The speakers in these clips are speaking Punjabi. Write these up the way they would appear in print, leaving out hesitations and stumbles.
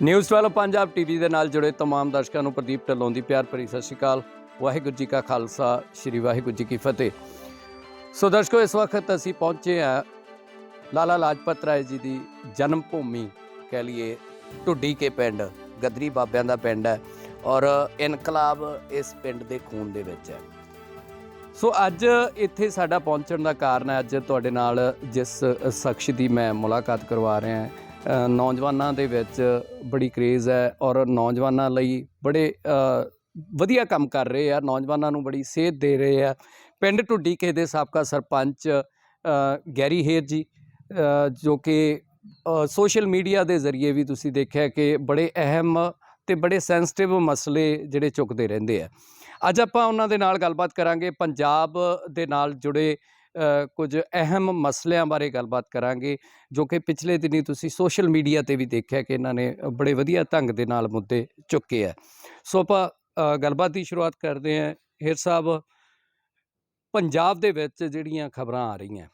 ਨਿਊਜ਼ 12 ਪੰਜਾਬ ਟੀਵੀ ਦੇ ਨਾਲ ਜੁੜੇ तमाम ਦਰਸ਼ਕਾਂ ਨੂੰ ਪ੍ਰਦੀਪ ਢਿੱਲੋਂ ਦੀ ਪਿਆਰ ਭਰੀ ਸਤਿ ਸ਼੍ਰੀ ਅਕਾਲ। ਵਾਹਿਗੁਰੂ ਜੀ ਕਾ ਖਾਲਸਾ, ਸ਼੍ਰੀ ਵਾਹਿਗੁਰੂ ਜੀ ਕੀ ਫਤਿਹ। ਸੋ ਦਰਸ਼ਕੋ, ਇਸ ਵਕਤ ਅਸੀਂ ਪਹੁੰਚੇ ਹਾਂ ਲਾਲਾ ਲਾਜਪਤ ਰਾਏ ਜੀ ਦੀ ਜਨਮ ਭੂਮੀ ਕਹਿ ਲਈਏ, ਢੁੱਡੀ ਕੇ ਪਿੰਡ, ਗਦਰੀ ਬਾਬਿਆਂ ਦਾ ਪਿੰਡ ਹੈ ਔਰ ਇਨਕਲਾਬ ਇਸ ਪਿੰਡ ਦੇ ਖੂਨ ਦੇ ਵਿੱਚ ਹੈ। ਸੋ ਅੱਜ ਇੱਥੇ ਸਾਡਾ ਪਹੁੰਚਣ ਦਾ ਕਾਰਨ ਹੈ, ਅੱਜ ਤੁਹਾਡੇ ਨਾਲ ਜਿਸ ਸ਼ਖਸ ਦੀ ਮੈਂ ਮੁਲਾਕਾਤ ਕਰਵਾ ਰਿਹਾ ਹਾਂ, ਨੌਜਵਾਨਾਂ ਦੇ ਵਿੱਚ ਬੜੀ ਕਰੇਜ਼ ਹੈ ਔਰ ਨੌਜਵਾਨਾਂ ਲਈ ਬੜੇ ਵਧੀਆ ਕੰਮ ਕਰ ਰਹੇ ਆ, ਨੌਜਵਾਨਾਂ ਨੂੰ ਬੜੀ ਸੇਧ ਦੇ ਰਹੇ ਆ। ਪਿੰਡ ਢੁੱਡੀਕੇ ਦੇ ਸਾਬਕਾ ਸਰਪੰਚ ਗੈਰੀ ਹੇਰ ਜੀ, ਜੋ ਕਿ ਸੋਸ਼ਲ ਮੀਡੀਆ ਦੇ ਜ਼ਰੀਏ ਵੀ ਤੁਸੀਂ ਦੇਖਿਆ ਕਿ ਬੜੇ ਅਹਿਮ ਅਤੇ ਬੜੇ ਸੈਂਸਿਟਿਵ ਮਸਲੇ ਜਿਹੜੇ ਚੁੱਕਦੇ ਰਹਿੰਦੇ ਆ। ਅੱਜ ਆਪਾਂ ਉਹਨਾਂ ਦੇ ਨਾਲ ਗੱਲਬਾਤ ਕਰਾਂਗੇ, ਪੰਜਾਬ ਦੇ ਨਾਲ ਜੁੜੇ ਕੁਝ ਅਹਿਮ ਮਸਲਿਆਂ ਬਾਰੇ ਗੱਲਬਾਤ ਕਰਾਂਗੇ, ਜੋ ਕਿ ਪਿਛਲੇ ਦਿਨੀਂ ਤੁਸੀਂ ਸੋਸ਼ਲ ਮੀਡੀਆ 'ਤੇ ਵੀ ਦੇਖਿਆ ਕਿ ਇਹਨਾਂ ਨੇ ਬੜੇ ਵਧੀਆ ਢੰਗ ਦੇ ਨਾਲ ਮੁੱਦੇ ਚੁੱਕੇ ਹੈ। ਸੋ ਆਪਾਂ ਗੱਲਬਾਤ ਦੀ ਸ਼ੁਰੂਆਤ ਕਰਦੇ ਹਾਂ। ਹੇਰ ਸਾਹਿਬ, ਪੰਜਾਬ ਦੇ ਵਿੱਚ ਜਿਹੜੀਆਂ ਖਬਰਾਂ ਆ ਰਹੀਆਂ,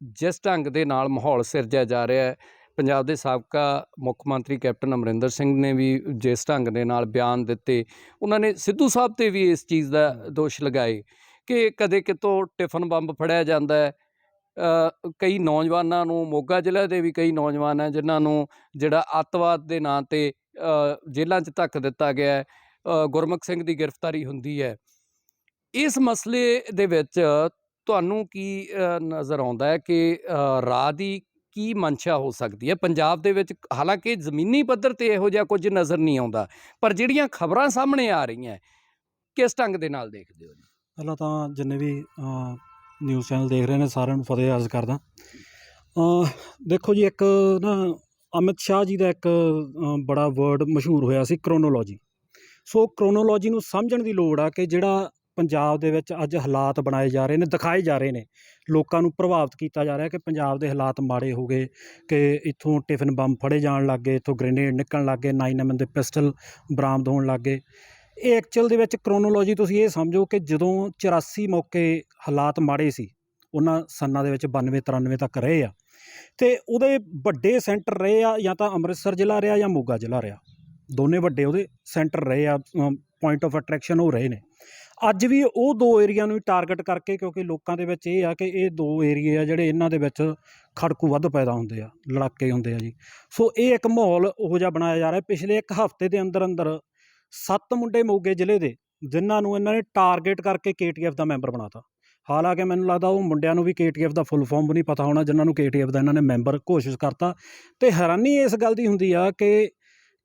ਜਿਸ ਢੰਗ ਦੇ ਨਾਲ ਮਾਹੌਲ ਸਿਰਜਿਆ ਜਾ ਰਿਹਾ ਹੈ, ਪੰਜਾਬ ਦੇ ਸਾਬਕਾ ਮੁੱਖ ਮੰਤਰੀ ਕੈਪਟਨ ਅਮਰਿੰਦਰ ਸਿੰਘ ਨੇ ਵੀ ਜਿਸ ਢੰਗ ਦੇ ਨਾਲ ਬਿਆਨ ਦਿੱਤੇ, ਉਹਨਾਂ ਨੇ ਸਿੱਧੂ ਸਾਹਿਬ 'ਤੇ ਵੀ ਇਸ ਚੀਜ਼ ਦਾ ਦੋਸ਼ ਲਗਾਏ ਕਿ ਕਦੇ ਕਿਤੋਂ ਟਿਫਨ ਬੰਬ ਫੜਿਆ ਜਾਂਦਾ ਹੈ। ਕਈ ਨੌਜਵਾਨਾਂ ਨੂੰ, ਮੋਗਾ ਜ਼ਿਲ੍ਹੇ ਦੇ ਵੀ ਕਈ ਨੌਜਵਾਨ ਹੈ ਜਿਨ੍ਹਾਂ ਨੂੰ ਜਿਹੜਾ ਅੱਤਵਾਦ ਦੇ ਨਾਂ 'ਤੇ ਜੇਲ੍ਹਾਂ 'ਚ ਧੱਕ ਦਿੱਤਾ ਗਿਆ ਹੈ। ਗੁਰਮੁਖ ਸਿੰਘ ਦੀ ਗ੍ਰਿਫਤਾਰੀ ਹੁੰਦੀ ਹੈ। ਇਸ ਮਸਲੇ ਦੇ ਵਿੱਚ ਤੁਹਾਨੂੰ ਕੀ ਨਜ਼ਰ ਆਉਂਦਾ ਹੈ ਕਿ ਰਾਹ ਦੀ ਕੀ ਮਨਸ਼ਾ ਹੋ ਸਕਦੀ ਹੈ ਪੰਜਾਬ ਦੇ ਵਿੱਚ? ਹਾਲਾਂਕਿ ਜ਼ਮੀਨੀ ਪੱਧਰ 'ਤੇ ਇਹੋ ਜਿਹਾ ਕੁਝ ਨਜ਼ਰ ਨਹੀਂ ਆਉਂਦਾ, ਪਰ ਜਿਹੜੀਆਂ ਖਬਰਾਂ ਸਾਹਮਣੇ ਆ ਰਹੀਆਂ, ਕਿਸ ਢੰਗ ਦੇ ਨਾਲ ਦੇਖਦੇ ਹੋ ਜੀ? ਪਹਿਲਾਂ ਤਾਂ ਜਿੰਨੇ ਵੀ ਨਿਊਜ਼ ਚੈਨਲ ਦੇਖ ਰਹੇ ਨੇ ਸਾਰਿਆਂ ਨੂੰ ਫਤਿਹ ਅਰਜ਼ ਕਰਦਾ। ਦੇਖੋ ਜੀ, ਇੱਕ ਨਾ ਅਮਿਤ ਸ਼ਾਹ ਜੀ ਦਾ ਇੱਕ ਬੜਾ ਵਰਡ ਮਸ਼ਹੂਰ ਹੋਇਆ ਸੀ, ਕ੍ਰੋਨੋਲੋਜੀ। ਸੋ ਕ੍ਰੋਨੋਲੋਜੀ ਨੂੰ ਸਮਝਣ ਦੀ ਲੋੜ ਆ ਕਿ ਜਿਹੜਾ ਪੰਜਾਬ ਦੇ ਵਿੱਚ ਅੱਜ ਹਾਲਾਤ ਬਣਾਏ ਜਾ ਰਹੇ ਨੇ, ਦਿਖਾਏ ਜਾ ਰਹੇ ਨੇ, ਲੋਕਾਂ ਨੂੰ ਪ੍ਰਭਾਵਿਤ ਕੀਤਾ ਜਾ ਰਿਹਾ ਕਿ ਪੰਜਾਬ ਦੇ ਹਾਲਾਤ ਮਾੜੇ ਹੋ ਗਏ, ਕਿ ਇੱਥੋਂ ਟਿਫਨ ਬੰਬ ਫੜੇ ਜਾਣ ਲੱਗ ਗਏ, ਇੱਥੋਂ ਗ੍ਰੇਨੇਡ ਨਿਕਲਣ ਲੱਗ ਗਏ, 9mm ਦੇ ਪਿਸਟਲ ਬਰਾਮਦ ਹੋਣ ਲੱਗ ਗਏ। ਇਹ ਐਕਚੁਅਲ ਦੇ ਵਿੱਚ ਕ੍ਰੋਨੋਲੋਜੀ ਤੁਸੀਂ ਇਹ ਸਮਝੋ ਕਿ ਜਦੋਂ 84 ਮੌਕੇ ਹਾਲਾਤ ਮਾੜੇ ਸੀ, ਉਹਨਾਂ ਸਨਾਂ ਦੇ ਵਿੱਚ 92-93 ਤੱਕ ਰਹੇ ਆ, ਅਤੇ ਉਹਦੇ ਵੱਡੇ ਸੈਂਟਰ ਰਹੇ ਆ ਜਾਂ ਤਾਂ ਅੰਮ੍ਰਿਤਸਰ ਜ਼ਿਲ੍ਹਾ ਰਿਹਾ ਜਾਂ ਮੋਗਾ ਜ਼ਿਲ੍ਹਾ ਰਿਹਾ, ਦੋਨੇ ਵੱਡੇ ਉਹਦੇ ਸੈਂਟਰ ਰਹੇ ਆ, ਪੁਆਇੰਟ ਆਫ ਅਟਰੈਕਸ਼ਨ ਉਹ ਰਹੇ ਨੇ। ਅੱਜ ਵੀ ਉਹ ਦੋ ਏਰੀਆ ਨੂੰ ਹੀ ਟਾਰਗੇਟ ਕਰਕੇ, ਕਿਉਂਕਿ ਲੋਕਾਂ ਦੇ ਵਿੱਚ ਇਹ ਆ ਕਿ ਇਹ ਦੋ ਏਰੀਏ ਆ ਜਿਹੜੇ ਇਹਨਾਂ ਦੇ ਵਿੱਚ ਖੜਕੂ ਵੱਧ ਪੈਦਾ ਹੁੰਦੇ ਆ, ਲੜਾਕੇ ਹੁੰਦੇ ਆ ਜੀ। ਸੋ ਇਹ ਇੱਕ ਮਾਹੌਲ ਉਹੋ ਜਿਹਾ ਬਣਾਇਆ ਜਾ ਰਿਹਾ। ਪਿਛਲੇ ਇੱਕ ਹਫ਼ਤੇ ਦੇ ਅੰਦਰ ਅੰਦਰ 7 ਮੁੰਡੇ ਮੋਗੇ ਜ਼ਿਲ੍ਹੇ ਦੇ, ਜਿਨ੍ਹਾਂ ਨੂੰ ਇਹਨਾਂ ਨੇ ਟਾਰਗੇਟ ਕਰਕੇ KTF ਦਾ ਮੈਂਬਰ ਬਣਾਤਾ। ਹਾਲਾਂਕਿ ਮੈਨੂੰ ਲੱਗਦਾ ਉਹ ਮੁੰਡਿਆਂ ਨੂੰ ਵੀ KTF ਦਾ ਫੁੱਲ ਫਾਰਮ ਵੀ ਨਹੀਂ ਪਤਾ ਹੋਣਾ, ਜਿਨ੍ਹਾਂ ਨੂੰ KTF ਦਾ ਇਹਨਾਂ ਨੇ ਮੈਂਬਰ ਘੋਸ਼ਿਤ ਕਰਤਾ। ਅਤੇ ਹੈਰਾਨੀ ਇਸ ਗੱਲ ਦੀ ਹੁੰਦੀ ਆ ਕਿ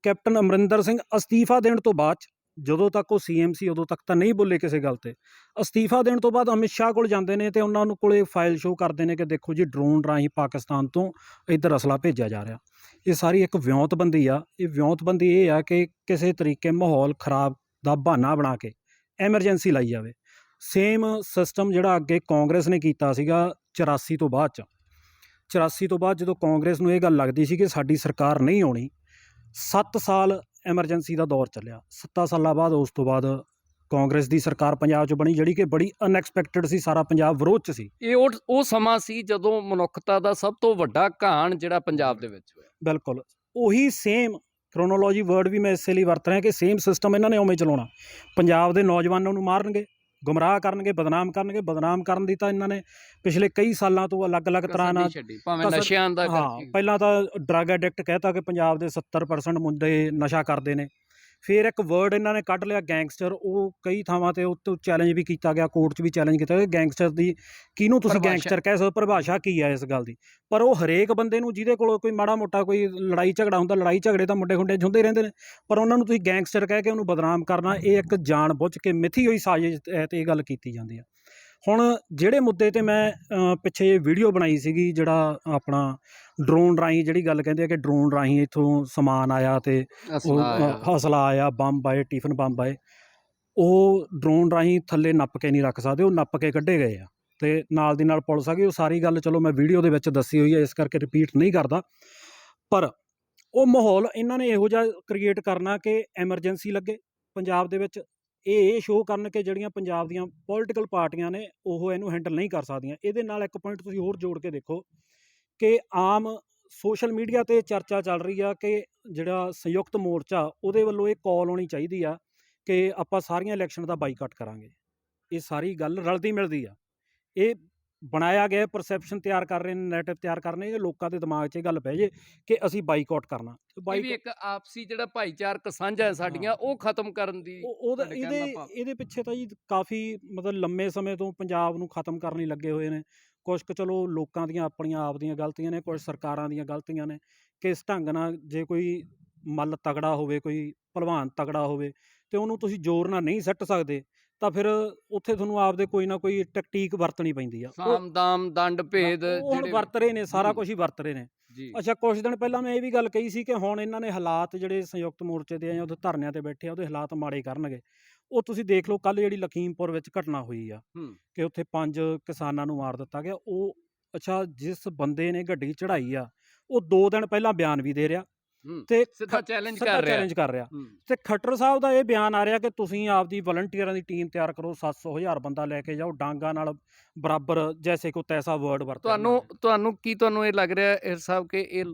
ਕੈਪਟਨ ਅਮਰਿੰਦਰ ਸਿੰਘ ਅਸਤੀਫਾ ਦੇਣ ਤੋਂ ਬਾਅਦ 'ਚ, ਜਦੋਂ ਤੱਕ ਉਹ CM ਸੀ ਉਦੋਂ ਤੱਕ ਤਾਂ ਨਹੀਂ ਬੋਲੇ ਕਿਸੇ ਗੱਲ 'ਤੇ, ਅਸਤੀਫਾ ਦੇਣ ਤੋਂ ਬਾਅਦ ਅਮਿਤ ਸ਼ਾਹ ਕੋਲ ਜਾਂਦੇ ਨੇ ਅਤੇ ਉਹਨਾਂ ਨੂੰ ਕੋਲੇ ਫਾਈਲ ਸ਼ੋਅ ਕਰਦੇ ਨੇ ਕਿ ਦੇਖੋ ਜੀ, ਡਰੋਨ ਰਾਹੀਂ ਪਾਕਿਸਤਾਨ ਤੋਂ ਇੱਧਰ ਅਸਲਾ ਭੇਜਿਆ ਜਾ ਰਿਹਾ। ਇਹ ਸਾਰੀ ਇੱਕ ਵਿਉਂਤਬੰਦੀ ਆ। ਇਹ ਵਿਉਂਤਬੰਦੀ ਇਹ ਆ ਕਿ ਕਿਸੇ ਤਰੀਕੇ ਮਾਹੌਲ ਖਰਾਬ ਦਾ ਬਹਾਨਾ ਬਣਾ ਕੇ ਐਮਰਜੈਂਸੀ ਲਾਈ ਜਾਵੇ। ਸੇਮ ਸਿਸਟਮ ਜਿਹੜਾ ਅੱਗੇ ਕਾਂਗਰਸ ਨੇ ਕੀਤਾ ਸੀਗਾ 84 ਤੋਂ ਬਾਅਦ 'ਚ। 84 ਤੋਂ ਬਾਅਦ ਜਦੋਂ ਕਾਂਗਰਸ ਨੂੰ ਇਹ ਗੱਲ ਲੱਗਦੀ ਸੀ ਕਿ ਸਾਡੀ ਸਰਕਾਰ ਨਹੀਂ ਆਉਣੀ, 7 ਸਾਲ ਐਮਰਜੈਂਸੀ ਦਾ ਦੌਰ ਚੱਲਿਆ। 7 ਸਾਲਾਂ ਬਾਅਦ ਉਸ ਤੋਂ ਬਾਅਦ ਕਾਂਗਰਸ ਦੀ ਸਰਕਾਰ ਪੰਜਾਬ 'ਚ ਬਣੀ, ਜਿਹੜੀ ਕਿ ਬੜੀ ਅਨਐਕਸਪੈਕਟਡ ਸੀ। ਸਾਰਾ ਪੰਜਾਬ ਵਿਰੋਧ 'ਚ ਸੀ। ਇਹ ਉਹ ਸਮਾਂ ਸੀ ਜਦੋਂ ਮਨੁੱਖਤਾ ਦਾ ਸਭ ਤੋਂ ਵੱਡਾ ਘਾਣ ਜਿਹੜਾ ਪੰਜਾਬ ਦੇ ਵਿੱਚ ਹੋਇਆ। ਬਿਲਕੁਲ ਉਹੀ ਸੇਮ ਕ੍ਰੋਨੋਲੋਜੀ ਵਰਡ ਵੀ ਮੈਂ ਇਸੇ ਲਈ ਵਰਤ ਰਿਹਾ ਕਿ ਸੇਮ ਸਿਸਟਮ ਇਹਨਾਂ ਨੇ ਉਵੇਂ ਚਲਾਉਣਾ। ਪੰਜਾਬ ਦੇ ਨੌਜਵਾਨਾਂ ਨੂੰ ਮਾਰਨਗੇ, ਗੁੰਮਰਾਹ ਕਰਨਗੇ, ਬਦਨਾਮ ਕਰਨਗੇ। ਬਦਨਾਮ ਕਰਨ ਦੀ ਤਾਂ ਇਹਨਾਂ ਨੇ ਪਿਛਲੇ ਕਈ ਸਾਲਾਂ ਤੋਂ ਅਲੱਗ-ਅਲੱਗ ਤਰ੍ਹਾਂ ਨਾਲ, ਭਾਵੇਂ ਨਸ਼ਿਆਂ ਦਾ, ਪਹਿਲਾਂ ਤਾਂ ਡਰੱਗ ਐਡਿਕਟ ਕਹਿਤਾ ਕਿ ਪੰਜਾਬ ਦੇ 70% ਮੁੰਡੇ ਨਸ਼ਾ ਕਰਦੇ ਨੇ। ਫਿਰ ਇੱਕ ਵਰਡ ਇਹਨਾਂ ਨੇ ਕੱਢ ਲਿਆ, ਗੈਂਗਸਟਰ। ਉਹ ਕਈ ਥਾਵਾਂ 'ਤੇ ਉਹ ਤੋਂ ਚੈਲੰਜ ਵੀ ਕੀਤਾ ਗਿਆ, ਕੋਰਟ 'ਚ ਵੀ ਚੈਲੰਜ ਕੀਤਾ ਗਿਆ, ਗੈਂਗਸਟਰ ਦੀ ਕਿਹਨੂੰ ਤੁਸੀਂ ਗੈਂਗਸਟਰ ਕਹਿ ਸਕਦੇ, ਪਰਿਭਾਸ਼ਾ ਕੀ ਹੈ ਇਸ ਗੱਲ ਦੀ। ਪਰ ਉਹ ਹਰੇਕ ਬੰਦੇ ਨੂੰ ਜਿਹਦੇ ਕੋਲ ਕੋਈ ਮਾੜਾ ਮੋਟਾ ਕੋਈ ਲੜਾਈ ਝਗੜਾ ਹੁੰਦਾ, ਲੜਾਈ ਝਗੜੇ ਤਾਂ ਮੁੰਡੇ ਖੁੰਡੇ 'ਚ ਹੁੰਦੇ ਰਹਿੰਦੇ ਨੇ, ਪਰ ਉਹਨਾਂ ਨੂੰ ਤੁਸੀਂ ਗੈਂਗਸਟਰ ਕਹਿ ਕੇ ਉਹਨੂੰ ਬਦਨਾਮ ਕਰਨਾ, ਇਹ ਇੱਕ ਜਾਣ ਬੁੱਝ ਕੇ ਮਿਥੀ ਹੋਈ ਸਾਜ਼ਿਸ਼ ਤਹਿਤ ਇਹ ਗੱਲ ਕੀਤੀ ਜਾਂਦੀ ਆ। ਹੁਣ ਜਿਹੜੇ ਮੁੱਦੇ 'ਤੇ ਮੈਂ ਪਿੱਛੇ ਵੀਡੀਓ ਬਣਾਈ ਸੀਗੀ, ਜਿਹੜਾ ਆਪਣਾ ਡਰੋਨ ਰਾਹੀਂ ਜਿਹੜੀ ਗੱਲ ਕਹਿੰਦੇ ਆ ਕਿ ਡਰੋਨ ਰਾਹੀਂ ਇੱਥੋਂ ਸਮਾਨ ਆਇਆ ਅਤੇ ਹੌਸਲਾ ਆਇਆ, ਬੰਬ ਆਏ, ਟਿਫਨ ਬੰਬ ਆਏ, ਉਹ ਡਰੋਨ ਰਾਹੀਂ ਥੱਲੇ ਨੱਪ ਕੇ ਨਹੀਂ ਰੱਖ ਸਕਦੇ, ਉਹ ਨੱਪ ਕੇ ਕੱਢੇ ਗਏ ਆ ਅਤੇ ਨਾਲ ਦੀ ਨਾਲ ਪੁਲਿਸ ਆ ਗਈ। ਉਹ ਸਾਰੀ ਗੱਲ ਚਲੋ ਮੈਂ ਵੀਡੀਓ ਦੇ ਵਿੱਚ ਦੱਸੀ ਹੋਈ ਹੈ, ਇਸ ਕਰਕੇ ਰਿਪੀਟ ਨਹੀਂ ਕਰਦਾ। ਪਰ ਉਹ ਮਾਹੌਲ ਇਹਨਾਂ ਨੇ ਇਹੋ ਜਿਹਾ ਕ੍ਰੀਏਟ ਕਰਨਾ ਕਿ ਐਮਰਜੈਂਸੀ ਲੱਗੇ ਪੰਜਾਬ ਦੇ ਵਿੱਚ। ਇਹ ਸ਼ੋਅ ਕਰਨ ਕਿ ਜਿਹੜੀਆਂ ਪੰਜਾਬ ਦੀਆਂ ਪੋਲੀਟੀਕਲ ਪਾਰਟੀਆਂ ਨੇ ਉਹ ਇਹਨੂੰ ਹੈਂਡਲ ਨਹੀਂ ਕਰ ਸਕਦੀਆਂ। ਇਹਦੇ ਨਾਲ ਇੱਕ ਪੁਆਇੰਟ ਤੁਸੀਂ ਹੋਰ ਜੋੜ ਕੇ ਦੇਖੋ ਕਿ ਆਮ ਸੋਸ਼ਲ ਮੀਡੀਆ ਤੇ ਚਰਚਾ ਚੱਲ ਰਹੀ ਆ ਕਿ ਜਿਹੜਾ ਸੰਯੁਕਤ ਮੋਰਚਾ ਉਹਦੇ ਵੱਲੋਂ ਇਹ ਕਾਲ ਆਉਣੀ ਚਾਹੀਦੀ ਆ ਕਿ ਆਪਾਂ ਸਾਰੀਆਂ ਇਲੈਕਸ਼ਨ ਦਾ ਬਾਈਕਾਟ ਕਰਾਂਗੇ। ਇਹ ਸਾਰੀ ਗੱਲ ਰਲਦੀ ਮਿਲਦੀ ਆ। ਇਹ ਬਣਾਇਆ ਗਿਆ ਪਰਸੈਪਸ਼ਨ ਤਿਆਰ ਕਰ ਰਹੇ ਨੇ, ਨੈਰੇਟਿਵ ਤਿਆਰ ਕਰ ਰਹੇ ਨੇ, ਲੋਕਾਂ ਦੇ ਦਿਮਾਗ 'ਚ ਇਹ ਗੱਲ ਪੈ ਜੇ ਕਿ ਅਸੀਂ ਬਾਈਕਾਟ ਕਰਨਾ। ਇਹ ਵੀ ਇੱਕ ਆਪਸੀ ਜਿਹੜਾ ਭਾਈਚਾਰਕ ਸਾਂਝਾ ਹੈ ਸਾਡੀਆਂ ਉਹ ਖਤਮ ਕਰਨ ਦੀ ਇਹਦੇ ਪਿੱਛੇ ਤਾਂ ਜੀ ਕਾਫੀ ਮਤਲਬ ਲੰਮੇ ਸਮੇਂ ਤੋਂ ਪੰਜਾਬ ਨੂੰ ਖਤਮ ਕਰਨ ਲਈ ਲੱਗੇ ਹੋਏ ਨੇ। ਕੁਛ ਕੁ ਚਲੋ ਲੋਕਾਂ ਦੀਆਂ ਆਪਣੀਆਂ ਆਪ ਦੀਆਂ ਗਲਤੀਆਂ ਨੇ, ਕੁਛ ਸਰਕਾਰਾਂ ਦੀਆਂ ਗਲਤੀਆਂ ਨੇ। ਕਿਸ ਢੰਗ ਨਾਲ ਜੇ ਕੋਈ ਮੱਲ ਤਗੜਾ ਹੋਵੇ, ਕੋਈ ਭਲਵਾਨ ਤਗੜਾ ਹੋਵੇ ਅਤੇ ਉਹਨੂੰ ਤੁਸੀਂ ਜ਼ੋਰ ਨਾਲ ਨਹੀਂ ਸੱਟ ਸਕਦੇ ਤਾਂ ਫਿਰ ਉੱਥੇ ਤੁਹਾਨੂੰ ਆਪਦੇ ਕੋਈ ਨਾ ਕੋਈ ਟੈਕਟੀਕ ਵਰਤਣੀ ਪੈਂਦੀ ਆ। ਸਾਮ ਦਾਮ ਦੰਡ ਭੇਦ ਹੁਣ ਵਰਤ ਰਹੇ ਨੇ, ਸਾਰਾ ਕੁਝ ਹੀ ਵਰਤ ਰਹੇ ਨੇ। ਅੱਛਾ, ਕੁਛ ਦਿਨ ਪਹਿਲਾਂ ਮੈਂ ਇਹ ਵੀ ਗੱਲ ਕਹੀ ਸੀ ਕਿ ਹੁਣ ਇਹਨਾਂ ਨੇ ਹਾਲਾਤ ਜਿਹੜੇ ਸੰਯੁਕਤ ਮੋਰਚੇ ਦੇ ਆ ਉੱਥੇ ਧਰਨਿਆਂ 'ਤੇ ਬੈਠੇ ਆ ਉਹਦੇ ਹਾਲਾਤ ਮਾੜੇ ਕਰਨਗੇ। ਉਹ ਤੁਸੀਂ ਦੇਖ ਲਓ, ਕੱਲ੍ਹ ਜਿਹੜੀ ਲਖੀਮਪੁਰ ਵਿੱਚ ਘਟਨਾ ਹੋਈ ਆ ਕਿ ਉੱਥੇ 5 ਕਿਸਾਨਾਂ ਨੂੰ ਮਾਰ ਦਿੱਤਾ ਗਿਆ। ਉਹ ਅੱਛਾ, ਜਿਸ ਬੰਦੇ ਨੇ ਗੱਡੀ ਚੜ੍ਹਾਈ ਆ ਉਹ 2 ਦਿਨ ਪਹਿਲਾਂ ਬਿਆਨ ਵੀ ਦੇ ਰਿਹਾ ਤੇ ਸਿੱਧਾ ਚੈਲੰਜ ਕਰ ਰਿਹਾ ਤੇ ਖੱਟਰ ਸਾਹਿਬ ਦਾ ਇਹ ਬਿਆਨ ਆ ਰਿਹਾ ਕਿ ਤੁਸੀਂ ਆਪਦੀ ਵਲੰਟੀਅਰਾਂ ਦੀ ਟੀਮ ਤਿਆਰ ਕਰੋ, 700,000 ਬੰਦਾ ਲੈ ਕੇ ਜਾਓ, ਡਾਂਗਾ ਨਾਲ ਬਰਾਬਰ, ਜੈਸੇ ਕੋ ਤੈਸਾ ਵਰਡ ਵਰਤਿਆ। ਤੁਹਾਨੂੰ ਇਹ ਲੱਗ ਰਿਹਾ ਇਸ ਸਾਹਿਬ ਕਿ ਇਹ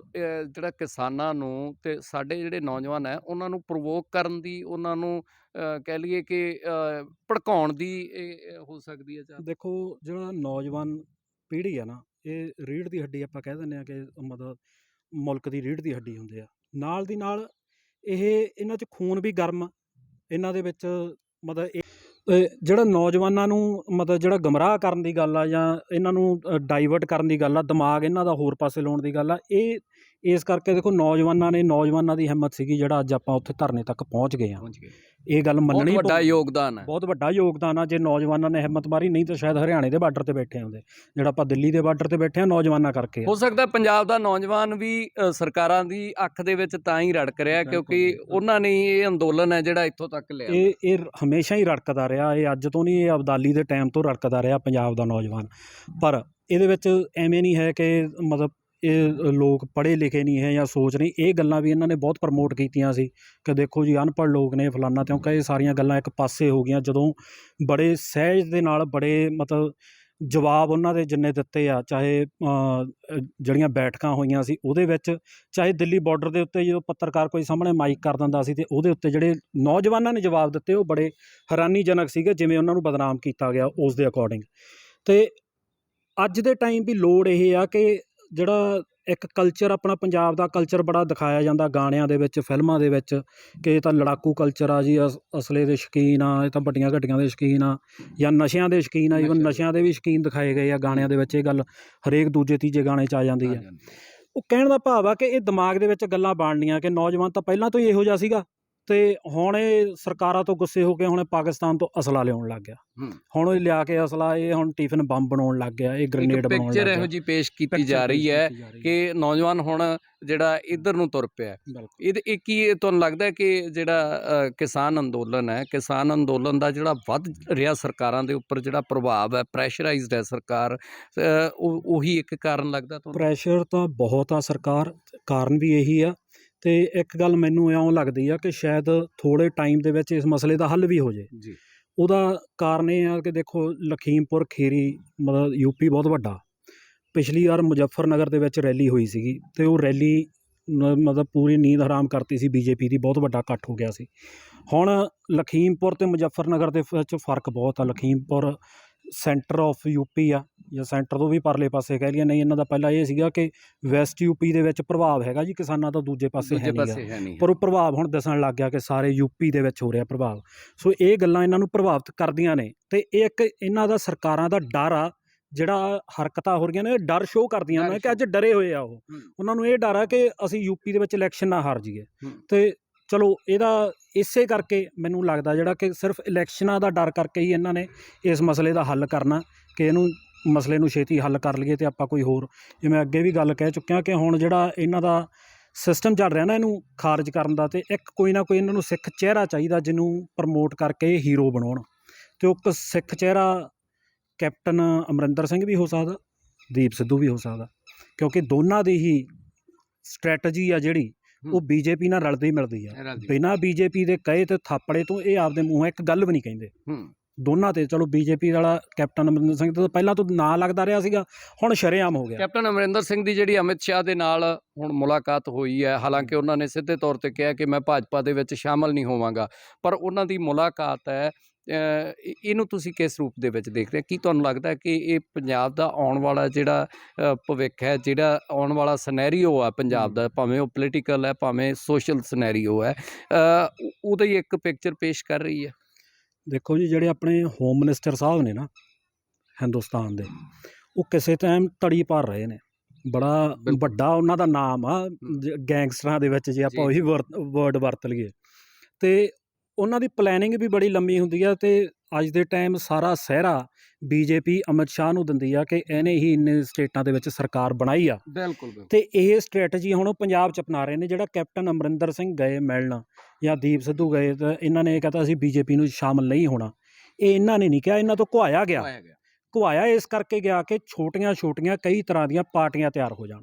ਜਿਹੜਾ ਕਿਸਾਨਾਂ ਨੂੰ ਤੇ ਸਾਡੇ ਜਿਹੜੇ ਨੌਜਵਾਨ ਹੈ ਉਹਨਾਂ ਨੂੰ ਪ੍ਰਵੋਕ ਕਰਨ ਦੀ, ਉਹਨਾਂ ਨੂੰ ਕਹਿ ਲਈਏ ਕਿ ਭੜਕਾਉਣ ਦੀ ਇਹ ਹੋ ਸਕਦੀ ਹੈ? ਦੇਖੋ, ਜਿਹੜਾ ਨੌਜਵਾਨ ਪੀੜ੍ਹੀ ਆ ਨਾ, ਇਹ ਰੀੜ੍ਹ ਦੀ ਹੱਡੀ ਆਪਾਂ ਕਹਿ ਦਿੰਦੇ ਹਾਂ ਕਿ ਮਤਲਬ ਮੁਲਕ ਦੀ ਰੀੜ੍ਹ ਦੀ ਹੱਡੀ ਹੁੰਦੇ ਆ। ਨਾਲ ਦੀ ਨਾਲ ਇਹਨਾਂ 'ਚ ਖੂਨ ਵੀ ਗਰਮ, ਇਹਨਾਂ ਦੇ ਵਿੱਚ ਮਤਲਬ ਜਿਹੜਾ ਨੌਜਵਾਨਾਂ ਨੂੰ ਮਤਲਬ ਜਿਹੜਾ ਗੁੰਮਰਾਹ ਕਰਨ ਦੀ ਗੱਲ ਆ ਜਾਂ ਇਹਨਾਂ ਨੂੰ ਡਾਈਵਰਟ ਕਰਨ ਦੀ ਗੱਲ ਆ, ਦਿਮਾਗ ਇਹਨਾਂ ਦਾ ਹੋਰ ਪਾਸੇ ਲਾਉਣ ਦੀ ਗੱਲ ਆ। ਇਸ ਕਰਕੇ ਦੇਖੋ, ਨੌਜਵਾਨਾਂ ਦੀ ਹਿੰਮਤ ਸੀਗੀ ਜਿਹੜਾ ਅੱਜ ਆਪਾਂ ਉੱਥੇ ਧਰਨੇ ਤੱਕ ਪਹੁੰਚ ਗਏ ਹਾਂ। ਇਹ ਗੱਲ ਮੰਨਣੀ ਬਹੁਤ ਵੱਡਾ ਯੋਗਦਾਨ ਹੈ, ਬਹੁਤ ਵੱਡਾ ਯੋਗਦਾਨ ਆ। ਜੇ ਨੌਜਵਾਨਾਂ ਨੇ ਹਿੰਮਤ ਮਾਰੀ, ਨਹੀਂ ਤਾਂ ਸ਼ਾਇਦ ਹਰਿਆਣੇ ਦੇ ਬਾਰਡਰ 'ਤੇ ਬੈਠੇ ਹੁੰਦੇ, ਜਿਹੜਾ ਆਪਾਂ ਦਿੱਲੀ ਦੇ ਬਾਰਡਰ 'ਤੇ ਬੈਠੇ ਹਾਂ ਨੌਜਵਾਨਾਂ ਕਰਕੇ। ਹੋ ਸਕਦਾ ਪੰਜਾਬ ਦਾ ਨੌਜਵਾਨ ਵੀ ਸਰਕਾਰਾਂ ਦੀ ਅੱਖ ਦੇ ਵਿੱਚ ਤਾਂ ਹੀ ਰੜਕ ਰਿਹਾ ਕਿਉਂਕਿ ਉਹਨਾਂ ਨੇ ਇਹ ਅੰਦੋਲਨ ਹੈ ਜਿਹੜਾ ਇੱਥੋਂ ਤੱਕ ਲਿਆ। ਇਹ ਹਮੇਸ਼ਾ ਹੀ ਰੜਕਦਾ ਰਿਹਾ, ਇਹ ਅੱਜ ਤੋਂ ਨਹੀਂ, ਇਹ ਅਬਦਾਲੀ ਦੇ ਟਾਈਮ ਤੋਂ ਰੜਕਦਾ ਰਿਹਾ ਪੰਜਾਬ ਦਾ ਨੌਜਵਾਨ। ਪਰ ਇਹਦੇ ਵਿੱਚ ਐਵੇਂ ਨਹੀਂ ਹੈ ਕਿ ਮਤਲਬ ਇਹ ਲੋਕ ਪੜ੍ਹੇ ਲਿਖੇ ਨਹੀਂ ਹੈ ਜਾਂ ਸੋਚ ਨਹੀਂ। ਇਹ ਗੱਲਾਂ ਵੀ ਇਹਨਾਂ ਨੇ ਬਹੁਤ ਪ੍ਰਮੋਟ ਕੀਤੀਆਂ ਸੀ ਕਿ ਦੇਖੋ ਜੀ ਅਨਪੜ੍ਹ ਲੋਕ ਨੇ ਫਲਾਨਾ, ਕਿਉਂਕਿ ਇਹ ਸਾਰੀਆਂ ਗੱਲਾਂ ਇੱਕ ਪਾਸੇ ਹੋ ਗਈਆਂ ਜਦੋਂ ਬੜੇ ਸਹਿਜ ਦੇ ਨਾਲ ਬੜੇ ਮਤਲਬ ਜਵਾਬ ਉਹਨਾਂ ਦੇ ਜਿੰਨੇ ਦਿੱਤੇ ਆ, ਚਾਹੇ ਜਿਹੜੀਆਂ ਬੈਠਕਾਂ ਹੋਈਆਂ ਸੀ ਉਹਦੇ ਵਿੱਚ, ਚਾਹੇ ਦਿੱਲੀ ਬਾਰਡਰ ਦੇ ਉੱਤੇ ਜਦੋਂ ਪੱਤਰਕਾਰ ਕੋਈ ਸਾਹਮਣੇ ਮਾਈਕ ਕਰ ਦਿੰਦਾ ਸੀ ਅਤੇ ਉਹਦੇ ਉੱਤੇ ਜਿਹੜੇ ਨੌਜਵਾਨਾਂ ਨੇ ਜਵਾਬ ਦਿੱਤੇ ਉਹ ਬੜੇ ਹੈਰਾਨੀਜਨਕ ਸੀਗੇ, ਜਿਵੇਂ ਉਹਨਾਂ ਨੂੰ ਬਦਨਾਮ ਕੀਤਾ ਗਿਆ ਉਸ ਦੇ ਅਕੋਰਡਿੰਗ। ਅਤੇ ਅੱਜ ਦੇ ਟਾਈਮ ਵੀ ਲੋੜ ਇਹ ਆ ਕਿ ਜਿਹੜਾ ਇੱਕ ਕਲਚਰ ਆਪਣਾ ਪੰਜਾਬ ਦਾ ਕਲਚਰ ਬੜਾ ਦਿਖਾਇਆ ਜਾਂਦਾ ਗਾਣਿਆਂ ਦੇ ਵਿੱਚ, ਫਿਲਮਾਂ ਦੇ ਵਿੱਚ, ਕਿ ਇਹ ਤਾਂ ਲੜਾਕੂ ਕਲਚਰ ਆ ਜੀ, ਅਸਲੇ ਦੇ ਸ਼ੌਕੀਨ ਆ, ਇਹ ਤਾਂ ਵੱਡੀਆਂ ਗੱਡੀਆਂ ਦੇ ਸ਼ੌਕੀਨ ਆ, ਜਾਂ ਨਸ਼ਿਆਂ ਦੇ ਸ਼ੌਕੀਨ ਆ। ਈਵਨ ਨਸ਼ਿਆਂ ਦੇ ਵੀ ਸ਼ੌਕੀਨ ਦਿਖਾਏ ਗਏ ਆ ਗਾਣਿਆਂ ਦੇ ਵਿੱਚ। ਇਹ ਗੱਲ ਹਰੇਕ ਦੂਜੇ ਤੀਜੇ ਗਾਣੇ 'ਚ ਆ ਜਾਂਦੀ ਆ। ਉਹ ਕਹਿਣ ਦਾ ਭਾਵ ਆ ਕਿ ਇਹ ਦਿਮਾਗ ਦੇ ਵਿੱਚ ਗੱਲਾਂ ਬਣਨੀਆਂ ਕਿ ਨੌਜਵਾਨ ਤਾਂ ਪਹਿਲਾਂ ਤੋਂ ਹੀ ਇਹੋ ਜਿਹਾ ਸੀਗਾ ਅਤੇ ਹੁਣ ਇਹ ਸਰਕਾਰਾਂ ਤੋਂ ਗੁੱਸੇ ਹੋ ਕੇ ਹੁਣ ਪਾਕਿਸਤਾਨ ਤੋਂ ਅਸਲਾ ਲਿਆਉਣ ਲੱਗ ਗਿਆ। ਹੁਣ ਇਹ ਲਿਆ ਕੇ ਅਸਲਾ, ਇਹ ਹੁਣ ਟਿਫਨ ਬੰਬ ਬਣਾਉਣ ਲੱਗ ਗਿਆ, ਇਹ ਗ੍ਰੇਨੇਡ ਬਣਾਉਣ ਲੱਗ ਗਿਆ। ਇਹੋ ਜਿਹੀ ਪੇਸ਼ ਕੀਤੀ ਜਾ ਰਹੀ ਹੈ ਕਿ ਨੌਜਵਾਨ ਹੁਣ ਜਿਹੜਾ ਇੱਧਰ ਨੂੰ ਤੁਰ ਪਿਆ। ਇਹ ਕੀ ਤੁਹਾਨੂੰ ਲੱਗਦਾ ਕਿ ਜਿਹੜਾ ਕਿਸਾਨ ਅੰਦੋਲਨ ਹੈ, ਕਿਸਾਨ ਅੰਦੋਲਨ ਦਾ ਜਿਹੜਾ ਵੱਧ ਰਿਹਾ ਸਰਕਾਰਾਂ ਦੇ ਉੱਪਰ ਜਿਹੜਾ ਪ੍ਰਭਾਵ ਹੈ, ਪ੍ਰੈਸ਼ਰਾਈਜ਼ਡ ਹੈ ਸਰਕਾਰ, ਉਹੀ ਇੱਕ ਕਾਰਨ ਲੱਗਦਾ ਤੁਹਾਨੂੰ? ਪ੍ਰੈਸ਼ਰ ਤਾਂ ਬਹੁਤ ਆ ਸਰਕਾਰ, ਕਾਰਨ ਵੀ ਇਹੀ ਆ। ਅਤੇ ਇੱਕ ਗੱਲ ਮੈਨੂੰ ਇਉਂ ਲੱਗਦੀ ਆ ਕਿ ਸ਼ਾਇਦ ਥੋੜ੍ਹੇ ਟਾਈਮ ਦੇ ਵਿੱਚ ਇਸ ਮਸਲੇ ਦਾ ਹੱਲ ਵੀ ਹੋ ਜਾਏ ਜੀ। ਉਹਦਾ ਕਾਰਨ ਇਹ ਆ ਕਿ ਦੇਖੋ, ਲਖੀਮਪੁਰ ਖੀਰੀ ਮਤਲਬ ਯੂਪੀ ਬਹੁਤ ਵੱਡਾ। ਪਿਛਲੀ ਵਾਰ ਮੁਜ਼ੱਫਰਨਗਰ ਦੇ ਵਿੱਚ ਰੈਲੀ ਹੋਈ ਸੀਗੀ ਅਤੇ ਉਹ ਰੈਲੀ ਮਤਲਬ ਪੂਰੀ ਨੀਂਦ ਹਰਾਮ ਕਰਤੀ ਸੀ ਬੀਜੇਪੀ ਦੀ, ਬਹੁਤ ਵੱਡਾ ਇਕੱਠ ਹੋ ਗਿਆ ਸੀ। ਹੁਣ ਲਖੀਮਪੁਰ ਅਤੇ ਮੁਜ਼ੱਫਰਨਗਰ ਦੇ ਵਿੱਚ ਫ਼ਰਕ ਬਹੁਤ ਆ। ਲਖੀਮਪੁਰ ਸੈਂਟਰ ਆਫ ਯੂਪੀ ਆ, ਜਾਂ ਸੈਂਟਰ ਤੋਂ ਵੀ ਪਰਲੇ ਪਾਸੇ ਕਹਿ ਲਈਏ। ਨਹੀਂ, ਇਹਨਾਂ ਦਾ ਪਹਿਲਾਂ ਇਹ ਸੀਗਾ ਕਿ ਵੈਸਟ ਯੂਪੀ ਦੇ ਵਿੱਚ ਪ੍ਰਭਾਵ ਹੈਗਾ ਜੀ ਕਿਸਾਨਾਂ ਦਾ, ਦੂਜੇ ਪਾਸੇ ਹੈ ਨਹੀਂ, ਪਰ ਉਹ ਪ੍ਰਭਾਵ ਹੁਣ ਦਿਸਣ ਲੱਗ ਗਿਆ ਕਿ ਸਾਰੇ ਯੂਪੀ ਦੇ ਵਿੱਚ ਹੋ ਰਿਹਾ ਪ੍ਰਭਾਵ। ਸੋ ਇਹ ਗੱਲਾਂ ਇਹਨਾਂ ਨੂੰ ਪ੍ਰਭਾਵਿਤ ਕਰਦੀਆਂ ਨੇ ਅਤੇ ਇਹ ਇੱਕ ਇਹਨਾਂ ਦਾ ਸਰਕਾਰਾਂ ਦਾ ਡਰ ਆ, ਜਿਹੜਾ ਹਰਕਤਾਂ ਹੋ ਰਹੀਆਂ ਨੇ ਡਰ ਸ਼ੋਅ ਕਰਦੀਆਂ ਨੇ ਕਿ ਅੱਜ ਡਰੇ ਹੋਏ ਆ ਉਹ। ਉਹਨਾਂ ਨੂੰ ਇਹ ਡਰ ਆ ਕਿ ਅਸੀਂ ਯੂਪੀ ਦੇ ਵਿੱਚ ਇਲੈਕਸ਼ਨ ਨਾ ਹਾਰ ਜਾਈਏ। ਅਤੇ ਚਲੋ, ਇਹਦਾ ਇਸੇ ਕਰਕੇ ਮੈਨੂੰ ਲੱਗਦਾ ਜਿਹੜਾ ਕਿ ਸਿਰਫ ਇਲੈਕਸ਼ਨਾਂ ਦਾ ਡਰ ਕਰਕੇ ਹੀ ਇਹਨਾਂ ਨੇ ਇਸ ਮਸਲੇ ਦਾ ਹੱਲ ਕਰਨਾ, ਕਿ ਇਹਨੂੰ ਮਸਲੇ ਨੂੰ ਛੇਤੀ ਹੱਲ ਕਰ ਲਈਏ ਅਤੇ ਆਪਾਂ ਕੋਈ ਹੋਰ, ਜਿਵੇਂ ਮੈਂ ਅੱਗੇ ਵੀ ਗੱਲ ਕਹਿ ਚੁੱਕਿਆ ਕਿ ਹੁਣ ਜਿਹੜਾ ਇਹਨਾਂ ਦਾ ਸਿਸਟਮ ਚੱਲ ਰਿਹਾ ਨਾ ਇਹਨੂੰ ਖਾਰਜ ਕਰਨ ਦਾ, ਅਤੇ ਇੱਕ ਕੋਈ ਨਾ ਕੋਈ ਇਹਨਾਂ ਨੂੰ ਸਿੱਖ ਚਿਹਰਾ ਚਾਹੀਦਾ ਜਿਹਨੂੰ ਪ੍ਰਮੋਟ ਕਰਕੇ ਇਹ ਹੀਰੋ ਬਣਾਉਣ। ਅਤੇ ਉਹ ਸਿੱਖ ਚਿਹਰਾ ਕੈਪਟਨ ਅਮਰਿੰਦਰ ਸਿੰਘ ਵੀ ਹੋ ਸਕਦਾ, ਦੀਪ ਸਿੱਧੂ ਵੀ ਹੋ ਸਕਦਾ, ਕਿਉਂਕਿ ਦੋਨਾਂ ਦੀ ਹੀ ਸਟ੍ਰੈਟਜੀ ਆ ਜਿਹੜੀ ਉਹ ਬੀਜੇਪੀ ਨਾਲ ਰਲਦੀ ਮਿਲਦੀ ਆ। ਬਿਨਾਂ ਬੀਜੇਪੀ ਦੇ ਕਹੇ ਤੇ ਥਾਪੜੇ ਤੋਂ ਇਹ ਆਪਦੇ ਮੂੰਹੋਂ ਇੱਕ ਗੱਲ ਵੀ ਨਹੀਂ ਕਹਿੰਦੇ। ਦੋਨਾਂ ਤੇ। ਚਲੋ ਬੀਜੇਪੀ ਵਾਲਾ ਕੈਪਟਨ ਅਮਰਿੰਦਰ ਸਿੰਘ ਤੋਂ ਪਹਿਲਾਂ ਤੋਂ ਨਾਂ ਲੱਗਦਾ ਰਿਹਾ ਸੀਗਾ, ਹੁਣ ਸ਼ਰੇਆਮ ਹੋ ਗਿਆ। ਕੈਪਟਨ ਅਮਰਿੰਦਰ ਸਿੰਘ ਦੀ ਜਿਹੜੀ ਅਮਿਤ ਸ਼ਾਹ ਦੇ ਨਾਲ ਹੁਣ ਮੁਲਾਕਾਤ ਹੋਈ ਹੈ, ਹਾਲਾਂਕਿ ਉਹਨਾਂ ਨੇ ਸਿੱਧੇ ਤੌਰ ਤੇ ਕਿਹਾ ਕਿ ਮੈਂ ਭਾਜਪਾ ਦੇ ਵਿੱਚ ਸ਼ਾਮਲ ਨਹੀਂ ਹੋਵਾਂਗਾ, ਪਰ ਉਹਨਾਂ ਦੀ ਮੁਲਾਕਾਤ ਹੈ, ਇਹਨੂੰ ਤੁਸੀਂ ਕਿਸ ਰੂਪ ਦੇ ਵਿੱਚ ਦੇਖਦੇ ਹੋ? ਕੀ ਤੁਹਾਨੂੰ ਲੱਗਦਾ ਹੈ ਕਿ ਇਹ ਪੰਜਾਬ ਦਾ ਆਉਣ ਵਾਲਾ ਜਿਹੜਾ ਭਵਿੱਖ ਹੈ, ਜਿਹੜਾ ਆਉਣ ਵਾਲਾ ਸਿਨੈਰੀਓ ਆ ਪੰਜਾਬ ਦਾ, ਭਾਵੇਂ ਉਹ ਪੋਲੀਟੀਕਲ ਹੈ ਭਾਵੇਂ ਸੋਸ਼ਲ ਸਿਨੈਰੀਓ ਹੈ, ਉਹਦੀ ਇੱਕ ਪਿਕਚਰ ਪੇਸ਼ ਕਰ ਰਹੀ ਹੈ? ਦੇਖੋ ਜੀ, ਜਿਹੜੇ ਆਪਣੇ ਹੋਮ ਮਿਨਿਸਟਰ ਸਾਹਿਬ ਨੇ ਨਾ ਹਿੰਦੁਸਤਾਨ ਦੇ, ਉਹ ਕਿਸੇ ਟਾਈਮ ਤੜੀ ਭਰ ਰਹੇ ਨੇ। ਬੜਾ ਵੱਡਾ ਉਹਨਾਂ ਦਾ ਨਾਮ ਆ ਗੈਂਗਸਟਰਾਂ ਦੇ ਵਿੱਚ, ਜੇ ਆਪਾਂ ਉਹੀ ਵਰਡ ਵਰਤ ਲਈਏ। ਅਤੇ ਉਹਨਾਂ ਦੀ ਪਲੈਨਿੰਗ ਵੀ ਬੜੀ ਲੰਮੀ ਹੁੰਦੀ ਆ, ਅਤੇ ਅੱਜ ਦੇ ਟਾਈਮ ਸਾਰਾ ਸਿਹਰਾ ਬੀਜੇਪੀ ਅਮਿਤ ਸ਼ਾਹ ਨੂੰ ਦਿੰਦੀ ਆ ਕਿ ਇਹਨੇ ਹੀ ਇੰਨੇ ਸਟੇਟਾਂ ਦੇ ਵਿੱਚ ਸਰਕਾਰ ਬਣਾਈ ਆ। ਬਿਲਕੁਲ। ਅਤੇ ਇਹ ਸਟ੍ਰੈਟਜੀ ਹੁਣ ਉਹ ਪੰਜਾਬ 'ਚ ਅਪਣਾ ਰਹੇ ਨੇ। ਜਿਹੜਾ ਕੈਪਟਨ ਅਮਰਿੰਦਰ ਸਿੰਘ ਗਏ ਮਿਲਣ ਜਾਂ ਦੀਪ ਸਿੱਧੂ ਗਏ, ਤਾਂ ਇਹਨਾਂ ਨੇ ਇਹ ਕਹਤਾ ਅਸੀਂ ਬੀਜੇਪੀ ਨੂੰ ਸ਼ਾਮਲ ਨਹੀਂ ਹੋਣਾ। ਇਹ ਇਹਨਾਂ ਨੇ ਨਹੀਂ ਕਿਹਾ, ਇਹਨਾਂ ਤੋਂ ਘੁਆਇਆ ਗਿਆ। ਘੁਆਇਆ ਇਸ ਕਰਕੇ ਗਿਆ ਕਿ ਛੋਟੀਆਂ ਕਈ ਤਰ੍ਹਾਂ ਦੀਆਂ ਪਾਰਟੀਆਂ ਤਿਆਰ ਹੋ ਜਾਣ।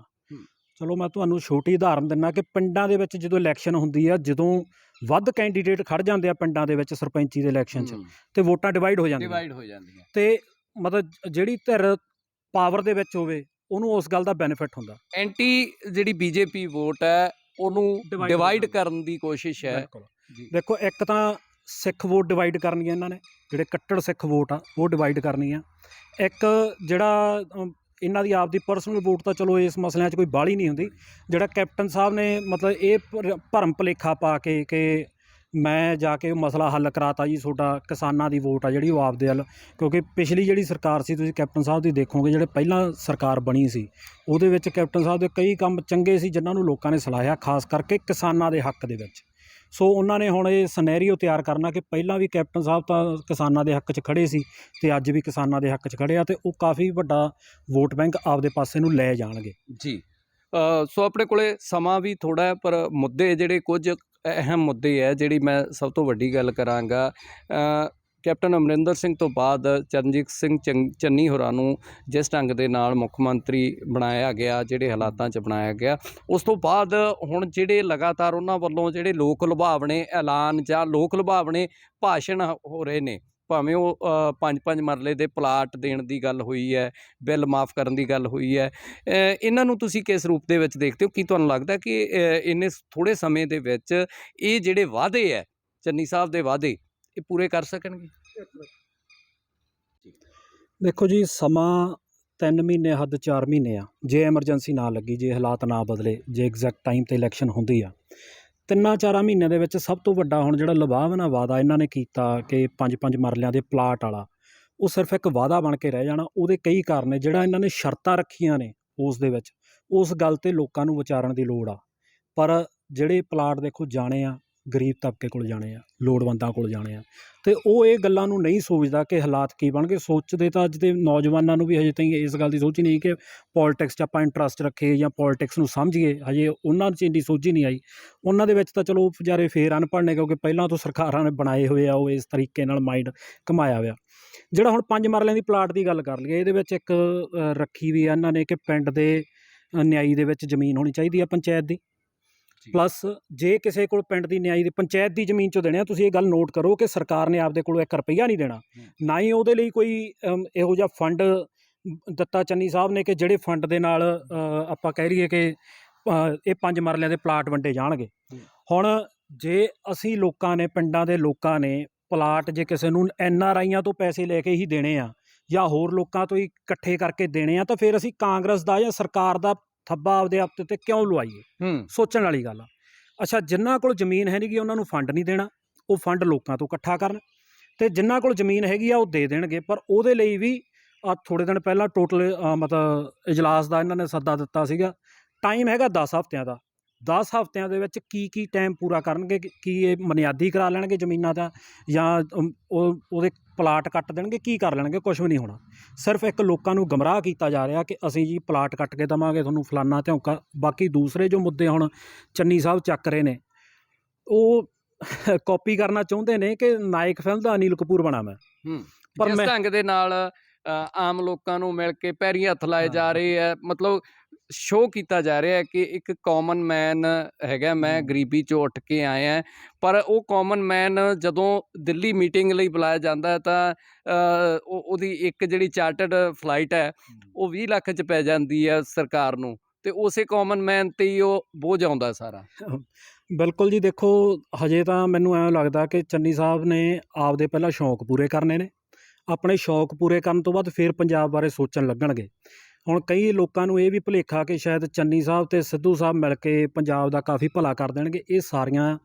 ਚਲੋ ਮੈਂ ਤੁਹਾਨੂੰ ਛੋਟੀ ਉਦਾਹਰਨ ਦਿੰਦਾ ਕਿ ਪਿੰਡਾਂ ਦੇ ਵਿੱਚ ਜਦੋਂ ਇਲੈਕਸ਼ਨ ਹੁੰਦੀ ਆ, ਜਦੋਂ ਵੱਧ ਕੈਂਡੀਡੇਟ ਖੜ੍ਹ ਜਾਂਦੇ ਆ ਪਿੰਡਾਂ ਦੇ ਵਿੱਚ ਸਰਪੰਚੀ ਦੇ ਇਲੈਕਸ਼ਨ 'ਚ, ਅਤੇ ਵੋਟਾਂ ਡਿਵਾਈਡ ਹੋ ਜਾਂਦੀਆਂ। ਅਤੇ ਮਤਲਬ ਜਿਹੜੀ ਧਿਰ ਪਾਵਰ ਦੇ ਵਿੱਚ ਹੋਵੇ ਉਹਨੂੰ ਉਸ ਗੱਲ ਦਾ ਬੈਨੀਫਿਟ ਹੁੰਦਾ। ਐਂਟੀ ਜਿਹੜੀ ਬੀਜੇਪੀ ਵੋਟ ਹੈ ਉਹਨੂੰ ਡਿਵਾਈਡ ਕਰਨ ਦੀ ਕੋਸ਼ਿਸ਼ ਹੈ। ਦੇਖੋ, ਇੱਕ ਤਾਂ ਸਿੱਖ ਵੋਟ ਡਿਵਾਈਡ ਕਰਨੀ ਹੈ ਇਹਨਾਂ ਨੇ, ਜਿਹੜੇ ਕੱਟੜ ਸਿੱਖ ਵੋਟ ਆ ਉਹ ਡਿਵਾਈਡ ਕਰਨੀ ਆ। ਇੱਕ ਜਿਹੜਾ ਇਹਨਾਂ ਦੀ ਆਪਦੀ ਪਰਸਨਲ ਵੋਟ, ਤਾਂ ਚਲੋ ਇਸ ਮਸਲਿਆਂ 'ਚ ਕੋਈ ਬਾਹਲੀ ਨਹੀਂ ਹੁੰਦੀ। ਜਿਹੜਾ ਕੈਪਟਨ ਸਾਹਿਬ ਨੇ ਮਤਲਬ ਇਹ ਭਰਮ ਭੁਲੇਖਾ ਪਾ ਕੇ ਕਿ ਮੈਂ ਜਾ ਕੇ ਮਸਲਾ ਹੱਲ ਕਰਾਤਾ ਜੀ, ਤੁਹਾਡਾ ਕਿਸਾਨਾਂ ਦੀ ਵੋਟ ਆ ਜਿਹੜੀ ਉਹ ਆਪਦੇ ਵੱਲ, ਕਿਉਂਕਿ ਪਿਛਲੀ ਜਿਹੜੀ ਸਰਕਾਰ ਸੀ, ਤੁਸੀਂ ਕੈਪਟਨ ਸਾਹਿਬ ਦੀ ਦੇਖੋਗੇ, ਜਿਹੜੇ ਪਹਿਲਾਂ ਸਰਕਾਰ ਬਣੀ ਸੀ ਉਹਦੇ ਵਿੱਚ ਕੈਪਟਨ ਸਾਹਿਬ ਦੇ ਕਈ ਕੰਮ ਚੰਗੇ ਸੀ ਜਿਨ੍ਹਾਂ ਨੂੰ ਲੋਕਾਂ ਨੇ ਸਲਾਹਿਆ, ਖਾਸ ਕਰਕੇ ਕਿਸਾਨਾਂ ਦੇ ਹੱਕ ਦੇ ਵਿੱਚ। ਸੋ ਉਹਨਾਂ ਨੇ ਹੁਣ ਇਹ ਸਿਨੈਰੀਓ ਤਿਆਰ ਕਰਨਾ ਕਿ ਪਹਿਲਾਂ ਵੀ ਕੈਪਟਨ ਸਾਹਿਬ ਤਾਂ ਕਿਸਾਨਾਂ ਦੇ ਹੱਕ 'ਚ ਖੜ੍ਹੇ ਸੀ ਅਤੇ ਅੱਜ ਵੀ ਕਿਸਾਨਾਂ ਦੇ ਹੱਕ 'ਚ ਖੜ੍ਹੇ ਆ, ਅਤੇ ਉਹ ਕਾਫੀ ਵੱਡਾ ਵੋਟ ਬੈਂਕ ਆਪਦੇ ਪਾਸੇ ਨੂੰ ਲੈ ਜਾਣਗੇ ਜੀ। ਸੋ ਆਪਣੇ ਕੋਲੇ ਸਮਾਂ ਵੀ ਥੋੜ੍ਹਾ ਹੈ, ਪਰ ਮੁੱਦੇ ਜਿਹੜੇ ਕੁਝ ਅਹਿਮ ਮੁੱਦੇ ਹੈ, ਜਿਹੜੀ ਮੈਂ ਸਭ ਤੋਂ ਵੱਡੀ ਗੱਲ ਕਰਾਂਗਾ, ਕੈਪਟਨ ਅਮਰਿੰਦਰ ਸਿੰਘ ਤੋਂ ਬਾਅਦ ਚਰਨਜੀਤ ਸਿੰਘ ਚੰਨੀ ਹੋਰਾਂ ਨੂੰ ਜਿਸ ਢੰਗ ਦੇ ਨਾਲ ਮੁੱਖ ਮੰਤਰੀ ਬਣਾਇਆ ਗਿਆ, ਜਿਹੜੇ ਹਾਲਾਤਾਂ 'ਚ ਬਣਾਇਆ ਗਿਆ, ਉਸ ਤੋਂ ਬਾਅਦ ਹੁਣ ਜਿਹੜੇ ਲਗਾਤਾਰ ਉਹਨਾਂ ਵੱਲੋਂ ਜਿਹੜੇ ਲੋਕ ਲੁਭਾਵਣੇ ਐਲਾਨ ਜਾਂ ਲੋਕ ਲੁਭਾਵਣੇ ਭਾਸ਼ਣ ਹੋ ਰਹੇ ਨੇ, ਭਾਵੇਂ ਉਹ 5-5 ਮਰਲੇ ਦੇ ਪਲਾਟ ਦੇਣ ਦੀ ਗੱਲ ਹੋਈ ਹੈ, ਬਿੱਲ ਮਾਫ ਕਰਨ ਦੀ ਗੱਲ ਹੋਈ ਹੈ, ਇਹਨਾਂ ਨੂੰ ਤੁਸੀਂ ਕਿਸ ਰੂਪ ਦੇ ਵਿੱਚ ਦੇਖਦੇ ਹੋ? ਕੀ ਤੁਹਾਨੂੰ ਲੱਗਦਾ ਕਿ ਇੰਨੇ ਥੋੜ੍ਹੇ ਸਮੇਂ ਦੇ ਵਿੱਚ ਇਹ ਜਿਹੜੇ ਵਾਅਦੇ ਹੈ, ਚੰਨੀ ਸਾਹਿਬ ਦੇ ਵਾਅਦੇ, ਇਹ ਪੂਰੇ ਕਰ ਸਕਣਗੇ? ਦੇਖੋ ਜੀ, ਸਮਾਂ 3 ਮਹੀਨੇ ਹੱਦ 4 ਮਹੀਨੇ ਆ, ਜੇ ਐਮਰਜੈਂਸੀ ਨਾ ਲੱਗੀ, ਜੇ ਹਾਲਾਤ ਨਾ ਬਦਲੇ, ਜੇ ਐਗਜ਼ੈਕਟ ਟਾਈਮ 'ਤੇ ਇਲੈਕਸ਼ਨ ਹੁੰਦੀ ਆ। 3-4 ਮਹੀਨਿਆਂ ਦੇ ਵਿੱਚ ਸਭ ਤੋਂ ਵੱਡਾ ਹੁਣ ਜਿਹੜਾ ਲੁਭਾਵਣਾ ਵਾਅਦਾ ਇਹਨਾਂ ਨੇ ਕੀਤਾ ਕਿ 5-5 ਮਰਲਿਆਂ ਦੇ ਪਲਾਟ ਵਾਲਾ, ਉਹ ਸਿਰਫ ਇੱਕ ਵਾਅਦਾ ਬਣ ਕੇ ਰਹਿ ਜਾਣਾ। ਉਹਦੇ ਕਈ ਕਾਰਨ ਨੇ। ਜਿਹੜਾ ਇਹਨਾਂ ਨੇ ਸ਼ਰਤਾਂ ਰੱਖੀਆਂ ਨੇ ਉਸ ਦੇ ਵਿੱਚ, ਉਸ ਗੱਲ 'ਤੇ ਲੋਕਾਂ ਨੂੰ ਵਿਚਾਰਨ ਦੀ ਲੋੜ ਆ। ਪਰ ਜਿਹੜੇ ਪਲਾਟ ਦੇਖੋ ਜਾਣੇ ਆ, ਗਰੀਬ ਤਬਕੇ ਕੋਲ ਜਾਣੇ ਆ, ਲੋੜਵੰਦਾਂ ਕੋਲ ਜਾਣੇ ਆ, ਅਤੇ ਉਹ ਇਹ ਗੱਲਾਂ ਨੂੰ ਨਹੀਂ ਸੋਚਦਾ ਕਿ ਹਾਲਾਤ ਕੀ ਬਣਗੇ। ਸੋਚਦੇ ਤਾਂ ਅੱਜ ਦੇ ਨੌਜਵਾਨਾਂ ਨੂੰ ਵੀ ਹਜੇ ਤਾਈਂ ਇਸ ਗੱਲ ਦੀ ਸੋਚ ਹੀ ਨਹੀਂ ਕਿ ਪੋਲੀਟਿਕਸ 'ਚ ਆਪਾਂ ਇੰਟਰਸਟ ਰੱਖੀਏ ਜਾਂ ਪੋਲੀਟਿਕਸ ਨੂੰ ਸਮਝੀਏ, ਹਜੇ ਉਹਨਾਂ 'ਚ ਇੰਨੀ ਸੋਚ ਹੀ ਨਹੀਂ ਆਈ। ਉਹਨਾਂ ਦੇ ਵਿੱਚ ਤਾਂ ਚਲੋ ਵਿਚਾਰੇ ਫੇਰ ਅਨਪੜ੍ਹ ਨੇ, ਕਿਉਂਕਿ ਪਹਿਲਾਂ ਤੋਂ ਸਰਕਾਰਾਂ ਨੇ ਬਣਾਏ ਹੋਏ ਆ, ਉਹ ਇਸ ਤਰੀਕੇ ਨਾਲ ਮਾਈਂਡ ਘੁਮਾਇਆ ਹੋਇਆ। ਜਿਹੜਾ ਹੁਣ 5 ਮਰਲਿਆਂ ਦੀ ਪਲਾਟ ਦੀ ਗੱਲ ਕਰ ਲਈਏ, ਇਹਦੇ ਵਿੱਚ ਇੱਕ ਰੱਖੀ ਵੀ ਆ ਇਹਨਾਂ ਨੇ ਕਿ ਪਿੰਡ ਦੇ ਨਿਆਈ ਦੇ ਵਿੱਚ ਜ਼ਮੀਨ ਹੋਣੀ ਚਾਹੀਦੀ ਆ ਪੰਚਾਇਤ ਦੀ, ਪਲੱਸ ਜੇ ਕਿਸੇ ਕੋਲ ਪਿੰਡ ਦੀ ਨਿਆਈ ਦੀ ਪੰਚਾਇਤ ਦੀ ਜ਼ਮੀਨ 'ਚੋਂ ਦੇਣੇ ਆ। ਤੁਸੀਂ ਇਹ ਗੱਲ ਨੋਟ ਕਰੋ ਕਿ ਸਰਕਾਰ ਨੇ ਆਪਦੇ ਕੋਲੋਂ 1 ਰੁਪਈਆ ਨਹੀਂ ਦੇਣਾ, ਨਾ ਹੀ ਉਹਦੇ ਲਈ ਕੋਈ ਇਹੋ ਜਿਹਾ ਫੰਡ ਦਿੱਤਾ ਚੰਨੀ ਸਾਹਿਬ ਨੇ ਕਿ ਜਿਹੜੇ ਫੰਡ ਦੇ ਨਾਲ ਆਪਾਂ ਕਹਿ ਰਹੀਏ ਕਿ ਇਹ 5 ਮਰਲਿਆਂ ਦੇ ਪਲਾਟ ਵੰਡੇ ਜਾਣਗੇ। ਹੁਣ ਜੇ ਅਸੀਂ ਲੋਕਾਂ ਨੇ, ਪਿੰਡਾਂ ਦੇ ਲੋਕਾਂ ਨੇ ਪਲਾਟ ਜੇ ਕਿਸੇ ਨੂੰ NRIਆਂ ਤੋਂ ਪੈਸੇ ਲੈ ਕੇ ਹੀ ਦੇਣੇ ਆ ਜਾਂ ਹੋਰ ਲੋਕਾਂ ਤੋਂ ਹੀ ਇਕੱਠੇ ਕਰਕੇ ਦੇਣੇ ਆ, ਤਾਂ ਫਿਰ ਅਸੀਂ ਕਾਂਗਰਸ ਦਾ ਜਾਂ ਸਰਕਾਰ ਦਾ ਥੱਬਾ ਆਪਦੇ ਆਪ 'ਤੇ ਕਿਉਂ ਲਵਾਈਏ? ਸੋਚਣ ਵਾਲੀ ਗੱਲ ਆ। ਅੱਛਾ, ਜਿਨ੍ਹਾਂ ਕੋਲ ਜ਼ਮੀਨ ਹੈ ਨਹੀਂ ਗੀ ਉਹਨਾਂ ਨੂੰ ਫੰਡ ਨਹੀਂ ਦੇਣਾ, ਉਹ ਫੰਡ ਲੋਕਾਂ ਤੋਂ ਇਕੱਠਾ ਕਰਨ, ਅਤੇ ਜਿਨ੍ਹਾਂ ਕੋਲ ਜ਼ਮੀਨ ਹੈਗੀ ਆ ਉਹ ਦੇ ਦੇਣਗੇ। ਪਰ ਉਹਦੇ ਲਈ ਵੀ ਥੋੜ੍ਹੇ ਦਿਨ ਪਹਿਲਾਂ ਟੋਟਲ ਮਤਲਬ ਇਜਲਾਸ ਦਾ ਇਹਨਾਂ ਨੇ ਸੱਦਾ ਦਿੱਤਾ ਸੀਗਾ। ਟਾਈਮ ਹੈਗਾ 10 ਹਫ਼ਤਿਆਂ ਦਾ। 10 ਹਫ਼ਤਿਆਂ ਦੇ ਵਿੱਚ ਕੀ ਟਾਈਮ ਪੂਰਾ ਕਰਨਗੇ? ਕੀ ਇਹ ਮਨਿਆਦੀ ਕਰਾ ਲੈਣਗੇ ਜ਼ਮੀਨਾਂ ਦਾ, ਜਾਂ ਉਹਦੇ ਪਲਾਟ ਕੱਟ ਦੇਣਗੇ? ਕੀ ਕਰ ਲੈਣਗੇ? ਕੁਛ ਵੀ ਨਹੀਂ ਹੋਣਾ। ਸਿਰਫ ਇੱਕ ਲੋਕਾਂ ਨੂੰ ਗੁੰਮਰਾਹ ਕੀਤਾ ਜਾ ਰਿਹਾ ਕਿ ਅਸੀਂ ਜੀ ਪਲਾਟ ਕੱਟ ਕੇ ਦੇਵਾਂਗੇ ਤੁਹਾਨੂੰ ਫਲਾਨਾ ਧਿਉਂਕਾ। ਬਾਕੀ ਦੂਸਰੇ ਜੋ ਮੁੱਦੇ ਹੁਣ ਚੰਨੀ ਸਾਹਿਬ ਚੱਕ ਰਹੇ ਨੇ, ਉਹ ਕਾਪੀ ਕਰਨਾ ਚਾਹੁੰਦੇ ਨੇ ਕਿ ਨਾਇਕ ਫਿਲਮ ਦਾ ਅਨਿਲ ਕਪੂਰ ਬਣਾ ਮੈਂ। ਪਰ ਜਿਸ ਢੰਗ ਦੇ ਨਾਲ ਆਮ ਲੋਕਾਂ ਨੂੰ ਮਿਲ ਕੇ ਪੈਰੀਂ ਹੱਥ ਲਾਏ ਜਾ ਰਹੇ ਹੈ, ਮਤਲਬ ਸ਼ੋਅ ਕੀਤਾ ਜਾ ਰਿਹਾ ਹੈ ਕਿ ਇੱਕ ਕਾਮਨ ਮੈਨ ਹੈਗਾ, ਮੈਂ ਗਰੀਬੀ 'ਚੋਂ ਉੱਠ ਕੇ ਆਇਆ, ਪਰ ਉਹ ਕਾਮਨ ਮੈਨ ਜਦੋਂ ਦਿੱਲੀ ਮੀਟਿੰਗ ਲਈ ਬੁਲਾਇਆ ਜਾਂਦਾ ਹੈ ਤਾਂ ਉਹਦੀ ਇੱਕ ਜਿਹੜੀ ਚਾਰਟਰਡ ਫਲਾਈਟ ਹੈ ਉਹ 20 ਲੱਖ 'ਚ ਪੈ ਜਾਂਦੀ ਹੈ ਸਰਕਾਰ ਨੂੰ, ਤੇ ਉਸੇ ਕਾਮਨ ਮੈਨ 'ਤੇ ਹੀ ਉਹ ਬੋਝ ਆਉਂਦਾ ਸਾਰਾ। ਬਿਲਕੁਲ ਜੀ, ਦੇਖੋ ਹਜੇ ਤਾਂ ਮੈਨੂੰ ਐਂ ਲੱਗਦਾ ਕਿ ਚੰਨੀ ਸਾਹਿਬ ਨੇ ਆਪਦੇ ਪਹਿਲਾਂ ਸ਼ੌਂਕ ਪੂਰੇ ਕਰਨੇ ਨੇ, ਆਪਣੇ ਸ਼ੌਂਕ ਪੂਰੇ ਕਰਨ ਤੋਂ ਬਾਅਦ ਫਿਰ ਪੰਜਾਬ ਬਾਰੇ ਸੋਚਣ ਲੱਗਣਗੇ। ਹੁਣ ਕਈ ਲੋਕਾਂ ਨੂੰ ਇਹ ਵੀ ਭੁਲੇਖਾ ਕਿ ਸ਼ਾਇਦ ਚੰਨੀ ਸਾਹਿਬ ਅਤੇ ਸਿੱਧੂ ਸਾਹਿਬ ਮਿਲ ਕੇ ਪੰਜਾਬ ਦਾ ਕਾਫੀ ਭਲਾ ਕਰ ਦੇਣਗੇ। ਇਹ ਸਾਰੀਆਂ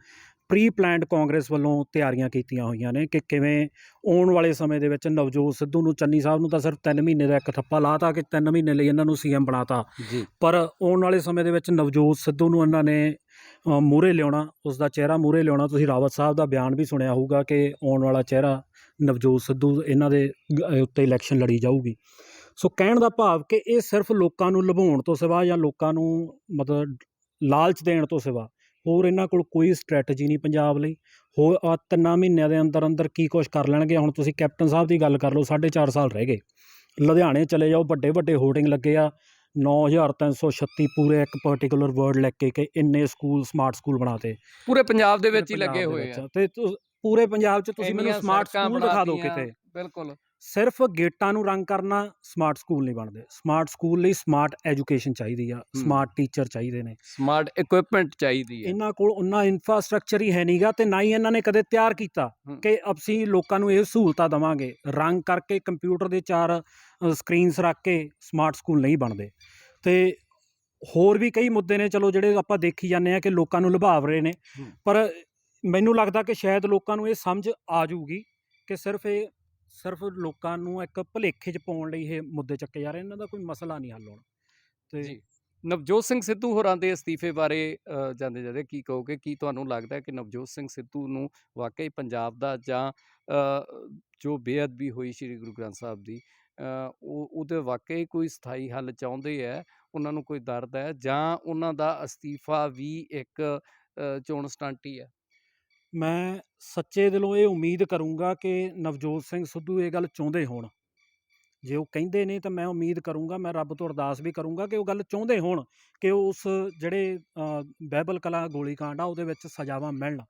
ਪ੍ਰੀ ਪਲੈਨਡ ਕਾਂਗਰਸ ਵੱਲੋਂ ਤਿਆਰੀਆਂ ਕੀਤੀਆਂ ਹੋਈਆਂ ਨੇ ਕਿ ਕਿਵੇਂ ਆਉਣ ਵਾਲੇ ਸਮੇਂ ਦੇ ਵਿੱਚ ਨਵਜੋਤ ਸਿੱਧੂ ਨੂੰ, ਚੰਨੀ ਸਾਹਿਬ ਨੂੰ ਤਾਂ ਸਿਰਫ 3 ਮਹੀਨੇ ਦਾ ਇੱਕ ਥੱਪਾ ਲਾਤਾ ਕਿ 3 ਮਹੀਨੇ ਲਈ ਇਹਨਾਂ ਨੂੰ CM ਬਣਾਤਾ, ਪਰ ਆਉਣ ਵਾਲੇ ਸਮੇਂ ਦੇ ਵਿੱਚ ਨਵਜੋਤ ਸਿੱਧੂ ਨੂੰ ਇਹਨਾਂ ਨੇ ਮੂਹਰੇ ਲਿਆਉਣਾ, ਉਸ ਦਾ ਚਿਹਰਾ ਮੂਹਰੇ ਲਿਆਉਣਾ। ਤੁਸੀਂ ਰਾਵਤ ਸਾਹਿਬ ਦਾ ਬਿਆਨ ਵੀ ਸੁਣਿਆ ਹੋਊਗਾ ਕਿ ਆਉਣ ਵਾਲਾ ਚਿਹਰਾ ਨਵਜੋਤ ਸਿੱਧੂ, ਇਹਨਾਂ ਦੇ ਉੱਤੇ ਇਲੈਕਸ਼ਨ ਲੜੀ ਜਾਊਗੀ। ਸੋ ਕਹਿਣ ਦਾ ਭਾਵ ਕਿ ਇਹ ਸਿਰਫ ਲੋਕਾਂ ਨੂੰ ਲੁਭਾਉਣ ਤੋਂ ਸਿਵਾ ਜਾਂ ਲੋਕਾਂ ਨੂੰ ਮਤਲਬ ਲਾਲਚ ਦੇਣ ਤੋਂ ਸਿਵਾ ਹੋਰ ਇਹਨਾਂ ਕੋਲ ਕੋਈ ਸਟ੍ਰੈਟਜੀ ਨਹੀਂ ਪੰਜਾਬ ਲਈ। 3 ਮਹੀਨਿਆਂ ਦੇ ਅੰਦਰ ਅੰਦਰ ਕੀ ਕੁਛ ਕਰ ਲੈਣਗੇ। ਹੁਣ ਤੁਸੀਂ ਕੈਪਟਨ ਸਾਹਿਬ ਦੀ ਗੱਲ ਕਰ ਲਓ, 4.5 ਸਾਲ ਰਹਿ ਗਏ, ਲੁਧਿਆਣੇ ਚਲੇ ਜਾਓ, ਵੱਡੇ ਵੱਡੇ ਹੋਰਡਿੰਗ ਲੱਗੇ ਆ, 9336 ਪੂਰੇ ਇੱਕ ਪਰਟੀਕੂਲਰ ਵਰਡ ਲਿਖ ਕੇ ਇੰਨੇ ਸਕੂਲ ਸਮਾਰਟ ਸਕੂਲ ਬਣਾਤੇ ਪੂਰੇ ਪੰਜਾਬ ਦੇ ਵਿੱਚ ਹੀ ਲੱਗੇ ਹੋਏ ਆ, ਤੇ ਪੂਰੇ ਪੰਜਾਬ 'ਚ ਤੁਸੀਂ ਮੈਨੂੰ ਸਮਾਰਟ ਸਕੂਲ ਦਿਖਾ ਦਿਓ ਕਿਤੇ। ਬਿਲਕੁਲ, ਸਿਰਫ ਗੇਟਾਂ ਨੂੰ ਰੰਗ ਕਰਨਾ ਸਮਾਰਟ ਸਕੂਲ ਨਹੀਂ ਬਣਦੇ। ਸਮਾਰਟ ਸਕੂਲ ਲਈ ਸਮਾਰਟ ਐਜੂਕੇਸ਼ਨ ਚਾਹੀਦੀ ਆ, ਸਮਾਰਟ ਟੀਚਰ ਚਾਹੀਦੇ ਨੇ, ਸਮਾਰਟ ਇਕੁਇਪਮੈਂਟ ਚਾਹੀਦੀ ਹੈ। ਇਹਨਾਂ ਕੋਲ ਉਹਨਾਂ ਇਨਫਰਾਸਟ੍ਰਕਚਰ ਹੀ ਹੈ ਨਹੀਂਗਾ, ਤੇ ਨਾ ਹੀ ਇਹਨਾਂ ਨੇ ਕਦੇ ਤਿਆਰ ਕੀਤਾ ਕਿ ਅਸੀਂ ਲੋਕਾਂ ਨੂੰ ਇਹ ਸਹੂਲਤਾਂ ਦੇਵਾਂਗੇ। ਰੰਗ ਕਰਕੇ ਕੰਪਿਊਟਰ ਦੇ 4 ਸਕਰੀਨਸ ਰੱਖ ਕੇ ਸਮਾਰਟ ਸਕੂਲ ਨਹੀਂ ਬਣਦੇ। ਤੇ ਹੋਰ ਵੀ ਕਈ ਮੁੱਦੇ ਨੇ ਚਲੋ ਜਿਹੜੇ ਆਪਾਂ ਦੇਖੀ ਜਾਂਦੇ ਹਾਂ ਕਿ ਲੋਕਾਂ ਨੂੰ ਲੁਭਾਵ ਰਹੇ ਨੇ, ਪਰ ਮੈਨੂੰ ਲੱਗਦਾ ਕਿ ਸ਼ਾਇਦ ਲੋਕਾਂ ਨੂੰ ਇਹ ਸਮਝ ਆ ਜਾਊਗੀ ਕਿ ਸਿਰਫ ਲੋਕਾਂ ਨੂੰ ਇੱਕ ਭੁਲੇਖੇ 'ਚ ਪਾਉਣ ਲਈ ਇਹ ਮੁੱਦੇ ਚੱਕੇ ਜਾ ਰਹੇ, ਇਹਨਾਂ ਦਾ ਕੋਈ ਮਸਲਾ ਨਹੀਂ ਹੱਲ ਹੋਣਾ। ਤੇ ਨਵਜੋਤ ਸਿੰਘ ਸਿੱਧੂ ਹੋਰਾਂ ਦੇ ਅਸਤੀਫੇ ਬਾਰੇ ਜਾਂਦੇ ਜਾਂਦੇ ਕੀ ਕਹੋਗੇ? ਕੀ ਤੁਹਾਨੂੰ ਲੱਗਦਾ ਕਿ ਨਵਜੋਤ ਸਿੰਘ ਸਿੱਧੂ ਨੂੰ ਵਾਕਈ ਪੰਜਾਬ ਦਾ ਜਾਂ ਜੋ ਬੇਅਦਬੀ ਹੋਈ ਸ਼੍ਰੀ ਗੁਰੂ ਗ੍ਰੰਥ ਸਾਹਿਬ ਦੀ, ਉਹਦੇ ਵਾਕਈ ਕੋਈ ਸਥਾਈ ਹੱਲ ਚਾਹੁੰਦੇ ਹੈ, ਉਹਨਾਂ ਨੂੰ ਕੋਈ ਦਰਦ ਹੈ, ਜਾਂ ਉਹਨਾਂ ਦਾ ਅਸਤੀਫਾ ਵੀ ਇੱਕ ਚੋਣ ਸਟੰਟ ਹੀ ਹੈ? ਮੈਂ ਸੱਚੇ ਦਿਲੋਂ ਇਹ ਉਮੀਦ ਕਰੂੰਗਾ ਕਿ ਨਵਜੋਤ ਸਿੰਘ ਸਿੱਧੂ ਇਹ ਗੱਲ ਚਾਹੁੰਦੇ ਹੋਣ। ਜੇ ਉਹ ਕਹਿੰਦੇ ਨੇ ਤਾਂ ਮੈਂ ਉਮੀਦ ਕਰੂੰਗਾ, ਮੈਂ ਰੱਬ ਤੋਂ ਅਰਦਾਸ ਵੀ ਕਰੂੰਗਾ ਕਿ ਉਹ ਗੱਲ ਚਾਹੁੰਦੇ ਹੋਣ ਕਿ ਉਸ ਜਿਹੜੇ ਬਾਈਬਲ ਕਲਾਂ ਗੋਲੀकांड ਆ ਉਹਦੇ ਵਿੱਚ ਸਜ਼ਾਵਾਂ ਮਿਲਣ।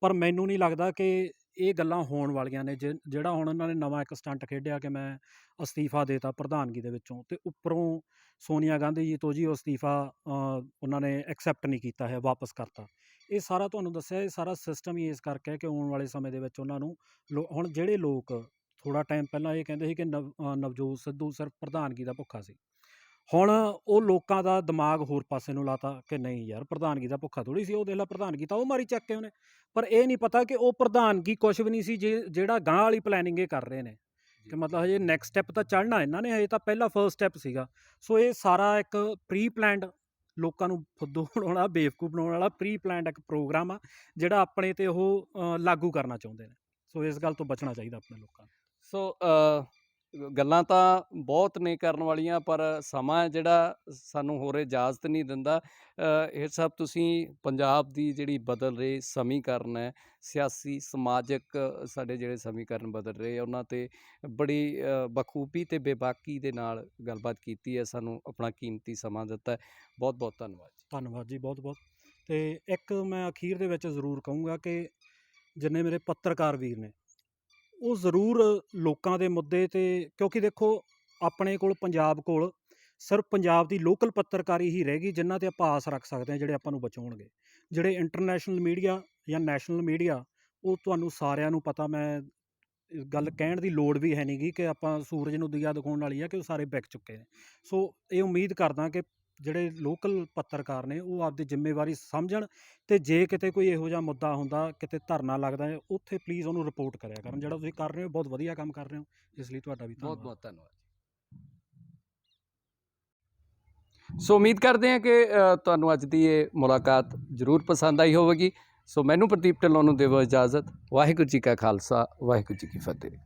ਪਰ ਮੈਨੂੰ ਨਹੀਂ ਲੱਗਦਾ ਕਿ ਇਹ ਗੱਲਾਂ ਹੋਣ ਵਾਲੀਆਂ ਨੇ। ਜਿਹੜਾ ਹੁਣ ਉਹਨਾਂ ਨੇ ਨਵਾਂ ਇੱਕ ਸਟੰਟ ਖੇਡਿਆ ਕਿ ਮੈਂ ਅਸਤੀਫਾ ਦੇਤਾ ਪ੍ਰਧਾਨਗੀ ਦੇ ਵਿੱਚੋਂ, ਅਤੇ ਉੱਪਰੋਂ ਸੋਨੀਆ ਗਾਂਧੀ ਜੀ ਤੋਂ ਜੀ ਉਹ ਅਸਤੀਫਾ ਉਹਨਾਂ ਨੇ ਐਕਸੈਪਟ ਨਹੀਂ ਕੀਤਾ ਹੈ, ਵਾਪਸ ਕਰਤਾ। ਇਹ ਸਾਰਾ ਤੁਹਾਨੂੰ ਦੱਸਿਆ, ਇਹ ਸਾਰਾ ਸਿਸਟਮ ਹੀ ਇਸ ਕਰਕੇ ਹੈ ਕਿ ਆਉਣ ਵਾਲੇ ਸਮੇਂ ਦੇ ਵਿੱਚ ਉਹਨਾਂ ਨੂੰ ਹੁਣ ਜਿਹੜੇ ਲੋਕ ਥੋੜ੍ਹਾ ਟਾਈਮ ਪਹਿਲਾਂ ਇਹ ਕਹਿੰਦੇ ਸੀ ਕਿ ਨਵਜੋਤ ਸਿੱਧੂ ਸਿਰਫ ਪ੍ਰਧਾਨਗੀ ਦਾ ਭੁੱਖਾ ਸੀ, ਹੁਣ ਉਹ ਲੋਕਾਂ ਦਾ ਦਿਮਾਗ ਹੋਰ ਪਾਸੇ ਨੂੰ ਲਾਤਾ ਕਿ ਨਹੀਂ ਯਾਰ ਪ੍ਰਧਾਨਗੀ ਦਾ ਭੁੱਖਾ ਥੋੜ੍ਹੀ ਸੀ, ਉਹ ਦੇਖ ਲਾ ਪ੍ਰਧਾਨਗੀ ਤਾਂ ਉਹ ਮਾਰੀ ਚੱਕ ਕੇ ਉਹਨੇ। ਪਰ ਇਹ ਨਹੀਂ ਪਤਾ ਕਿ ਉਹ ਪ੍ਰਧਾਨਗੀ ਕੁਛ ਵੀ ਨਹੀਂ ਸੀ, ਜਿਹੜਾ ਗਾਂਹ ਵਾਲੀ ਪਲੈਨਿੰਗ ਇਹ ਕਰ ਰਹੇ ਨੇ ਕਿ ਮਤਲਬ ਹਜੇ ਨੈਕਸਟ ਸਟੈਪ ਤਾਂ ਚੜ੍ਹਨਾ ਇਹਨਾਂ ਨੇ, ਹਜੇ ਤਾਂ ਪਹਿਲਾ ਫਸਟ ਸਟੈਪ ਸੀਗਾ। ਸੋ ਇਹ ਸਾਰਾ ਇੱਕ ਪ੍ਰੀ ਪਲੈਨਡ, ਲੋਕਾਂ ਨੂੰ ਫੁੱਦੂ ਬਣਾਉਣ ਵਾਲਾ, ਬੇਵਕੂਫ ਬਣਾਉਣ ਵਾਲਾ ਪ੍ਰੀ ਪਲੈਨਡ ਇੱਕ ਪ੍ਰੋਗਰਾਮ ਆ ਜਿਹੜਾ ਆਪਣੇ 'ਤੇ ਉਹ ਲਾਗੂ ਕਰਨਾ ਚਾਹੁੰਦੇ ਨੇ। ਸੋ ਇਸ ਗੱਲ ਤੋਂ ਬਚਣਾ ਚਾਹੀਦਾ ਆਪਣੇ ਲੋਕਾਂ ਨੂੰ। ਸੋ ਗੱਲਾਂ ਤਾਂ ਬਹੁਤ ਨੇ ਕਰਨ ਵਾਲੀਆਂ, ਪਰ ਸਮਾਂ ਜਿਹੜਾ ਸਾਨੂੰ ਹੋਰ ਇਜਾਜ਼ਤ ਨਹੀਂ ਦਿੰਦਾ। ਇਹ ਸਭ ਤੁਸੀਂ ਪੰਜਾਬ ਦੀ ਜਿਹੜੀ ਬਦਲ ਰਹੀ ਸਮੀਕਰਨ ਹੈ, ਸਿਆਸੀ ਸਮਾਜਿਕ ਸਾਡੇ ਜਿਹੜੇ ਸਮੀਕਰਨ ਬਦਲ ਰਹੇ ਉਹਨਾਂ 'ਤੇ ਬੜੀ ਬਖੂਬੀ ਅਤੇ ਬੇਬਾਕੀ ਦੇ ਨਾਲ ਗੱਲਬਾਤ ਕੀਤੀ ਹੈ, ਸਾਨੂੰ ਆਪਣਾ ਕੀਮਤੀ ਸਮਾਂ ਦਿੱਤਾ। ਬਹੁਤ ਬਹੁਤ ਧੰਨਵਾਦ। ਧੰਨਵਾਦ ਜੀ, ਬਹੁਤ ਬਹੁਤ। ਅਤੇ ਇੱਕ ਮੈਂ ਅਖੀਰ ਦੇ ਵਿੱਚ ਜ਼ਰੂਰ ਕਹੂੰਗਾ ਕਿ ਜਿੰਨੇ ਮੇਰੇ ਪੱਤਰਕਾਰ ਵੀਰ ਨੇ ਉਹ ਜ਼ਰੂਰ ਲੋਕਾਂ ਦੇ ਮੁੱਦੇ 'ਤੇ, ਕਿਉਂਕਿ ਦੇਖੋ ਆਪਣੇ ਕੋਲ ਪੰਜਾਬ ਕੋਲ ਸਿਰਫ ਪੰਜਾਬ ਦੀ ਲੋਕਲ ਪੱਤਰਕਾਰੀ ਹੀ ਰਹਿ ਗਈ ਜਿਨ੍ਹਾਂ 'ਤੇ ਆਪਾਂ ਆਸ ਰੱਖ ਸਕਦੇ ਹਾਂ, ਜਿਹੜੇ ਆਪਾਂ ਨੂੰ ਬਚਾਉਣਗੇ। ਜਿਹੜੇ ਇੰਟਰਨੈਸ਼ਨਲ ਮੀਡੀਆ ਜਾਂ ਨੈਸ਼ਨਲ ਮੀਡੀਆ, ਉਹ ਤੁਹਾਨੂੰ ਸਾਰਿਆਂ ਨੂੰ ਪਤਾ, ਮੈਂ ਗੱਲ ਕਹਿਣ ਦੀ ਲੋੜ ਵੀ ਹੈ ਨਹੀਂ ਗੀ ਕਿ ਆਪਾਂ ਸੂਰਜ ਨੂੰ ਦੀਆ ਦਿਖਾਉਣ ਵਾਲੀ ਆ ਕਿ ਉਹ ਸਾਰੇ ਵਿਕ ਚੁੱਕੇ ਨੇ। ਸੋ ਇਹ ਉਮੀਦ ਕਰਦਾ ਕਿ ਜਿਹੜੇ ਲੋਕਲ ਪੱਤਰਕਾਰ ਨੇ ਉਹ ਆਪਦੀ ਜ਼ਿੰਮੇਵਾਰੀ ਸਮਝਣ, ਅਤੇ ਜੇ ਕਿਤੇ ਕੋਈ ਇਹੋ ਜਿਹਾ ਮੁੱਦਾ ਹੁੰਦਾ, ਕਿਤੇ ਧਰਨਾ ਲੱਗਦਾ ਹੈ, ਉੱਥੇ ਪਲੀਜ਼ ਉਹਨੂੰ ਰਿਪੋਰਟ ਕਰਿਆ ਕਰਨ। ਜਿਹੜਾ ਤੁਸੀਂ ਕਰ ਰਹੇ ਹੋ ਬਹੁਤ ਵਧੀਆ ਕੰਮ ਕਰ ਰਹੇ ਹੋ, ਇਸ ਲਈ ਤੁਹਾਡਾ ਵੀ ਬਹੁਤ ਬਹੁਤ ਧੰਨਵਾਦ। ਸੋ ਉਮੀਦ ਕਰਦੇ ਹਾਂ ਕਿ ਤੁਹਾਨੂੰ ਅੱਜ ਦੀ ਇਹ ਮੁਲਾਕਾਤ ਜ਼ਰੂਰ ਪਸੰਦ ਆਈ ਹੋਵੇਗੀ। ਸੋ ਮੈਨੂੰ ਪ੍ਰਦੀਪ ਢਿੱਲੋਂ ਨੂੰ ਦੇਵੋ ਇਜਾਜ਼ਤ। ਵਾਹਿਗੁਰੂ ਜੀ ਕਾ ਖਾਲਸਾ, ਵਾਹਿਗੁਰੂ ਜੀ ਕੀ ਫਤਿਹ।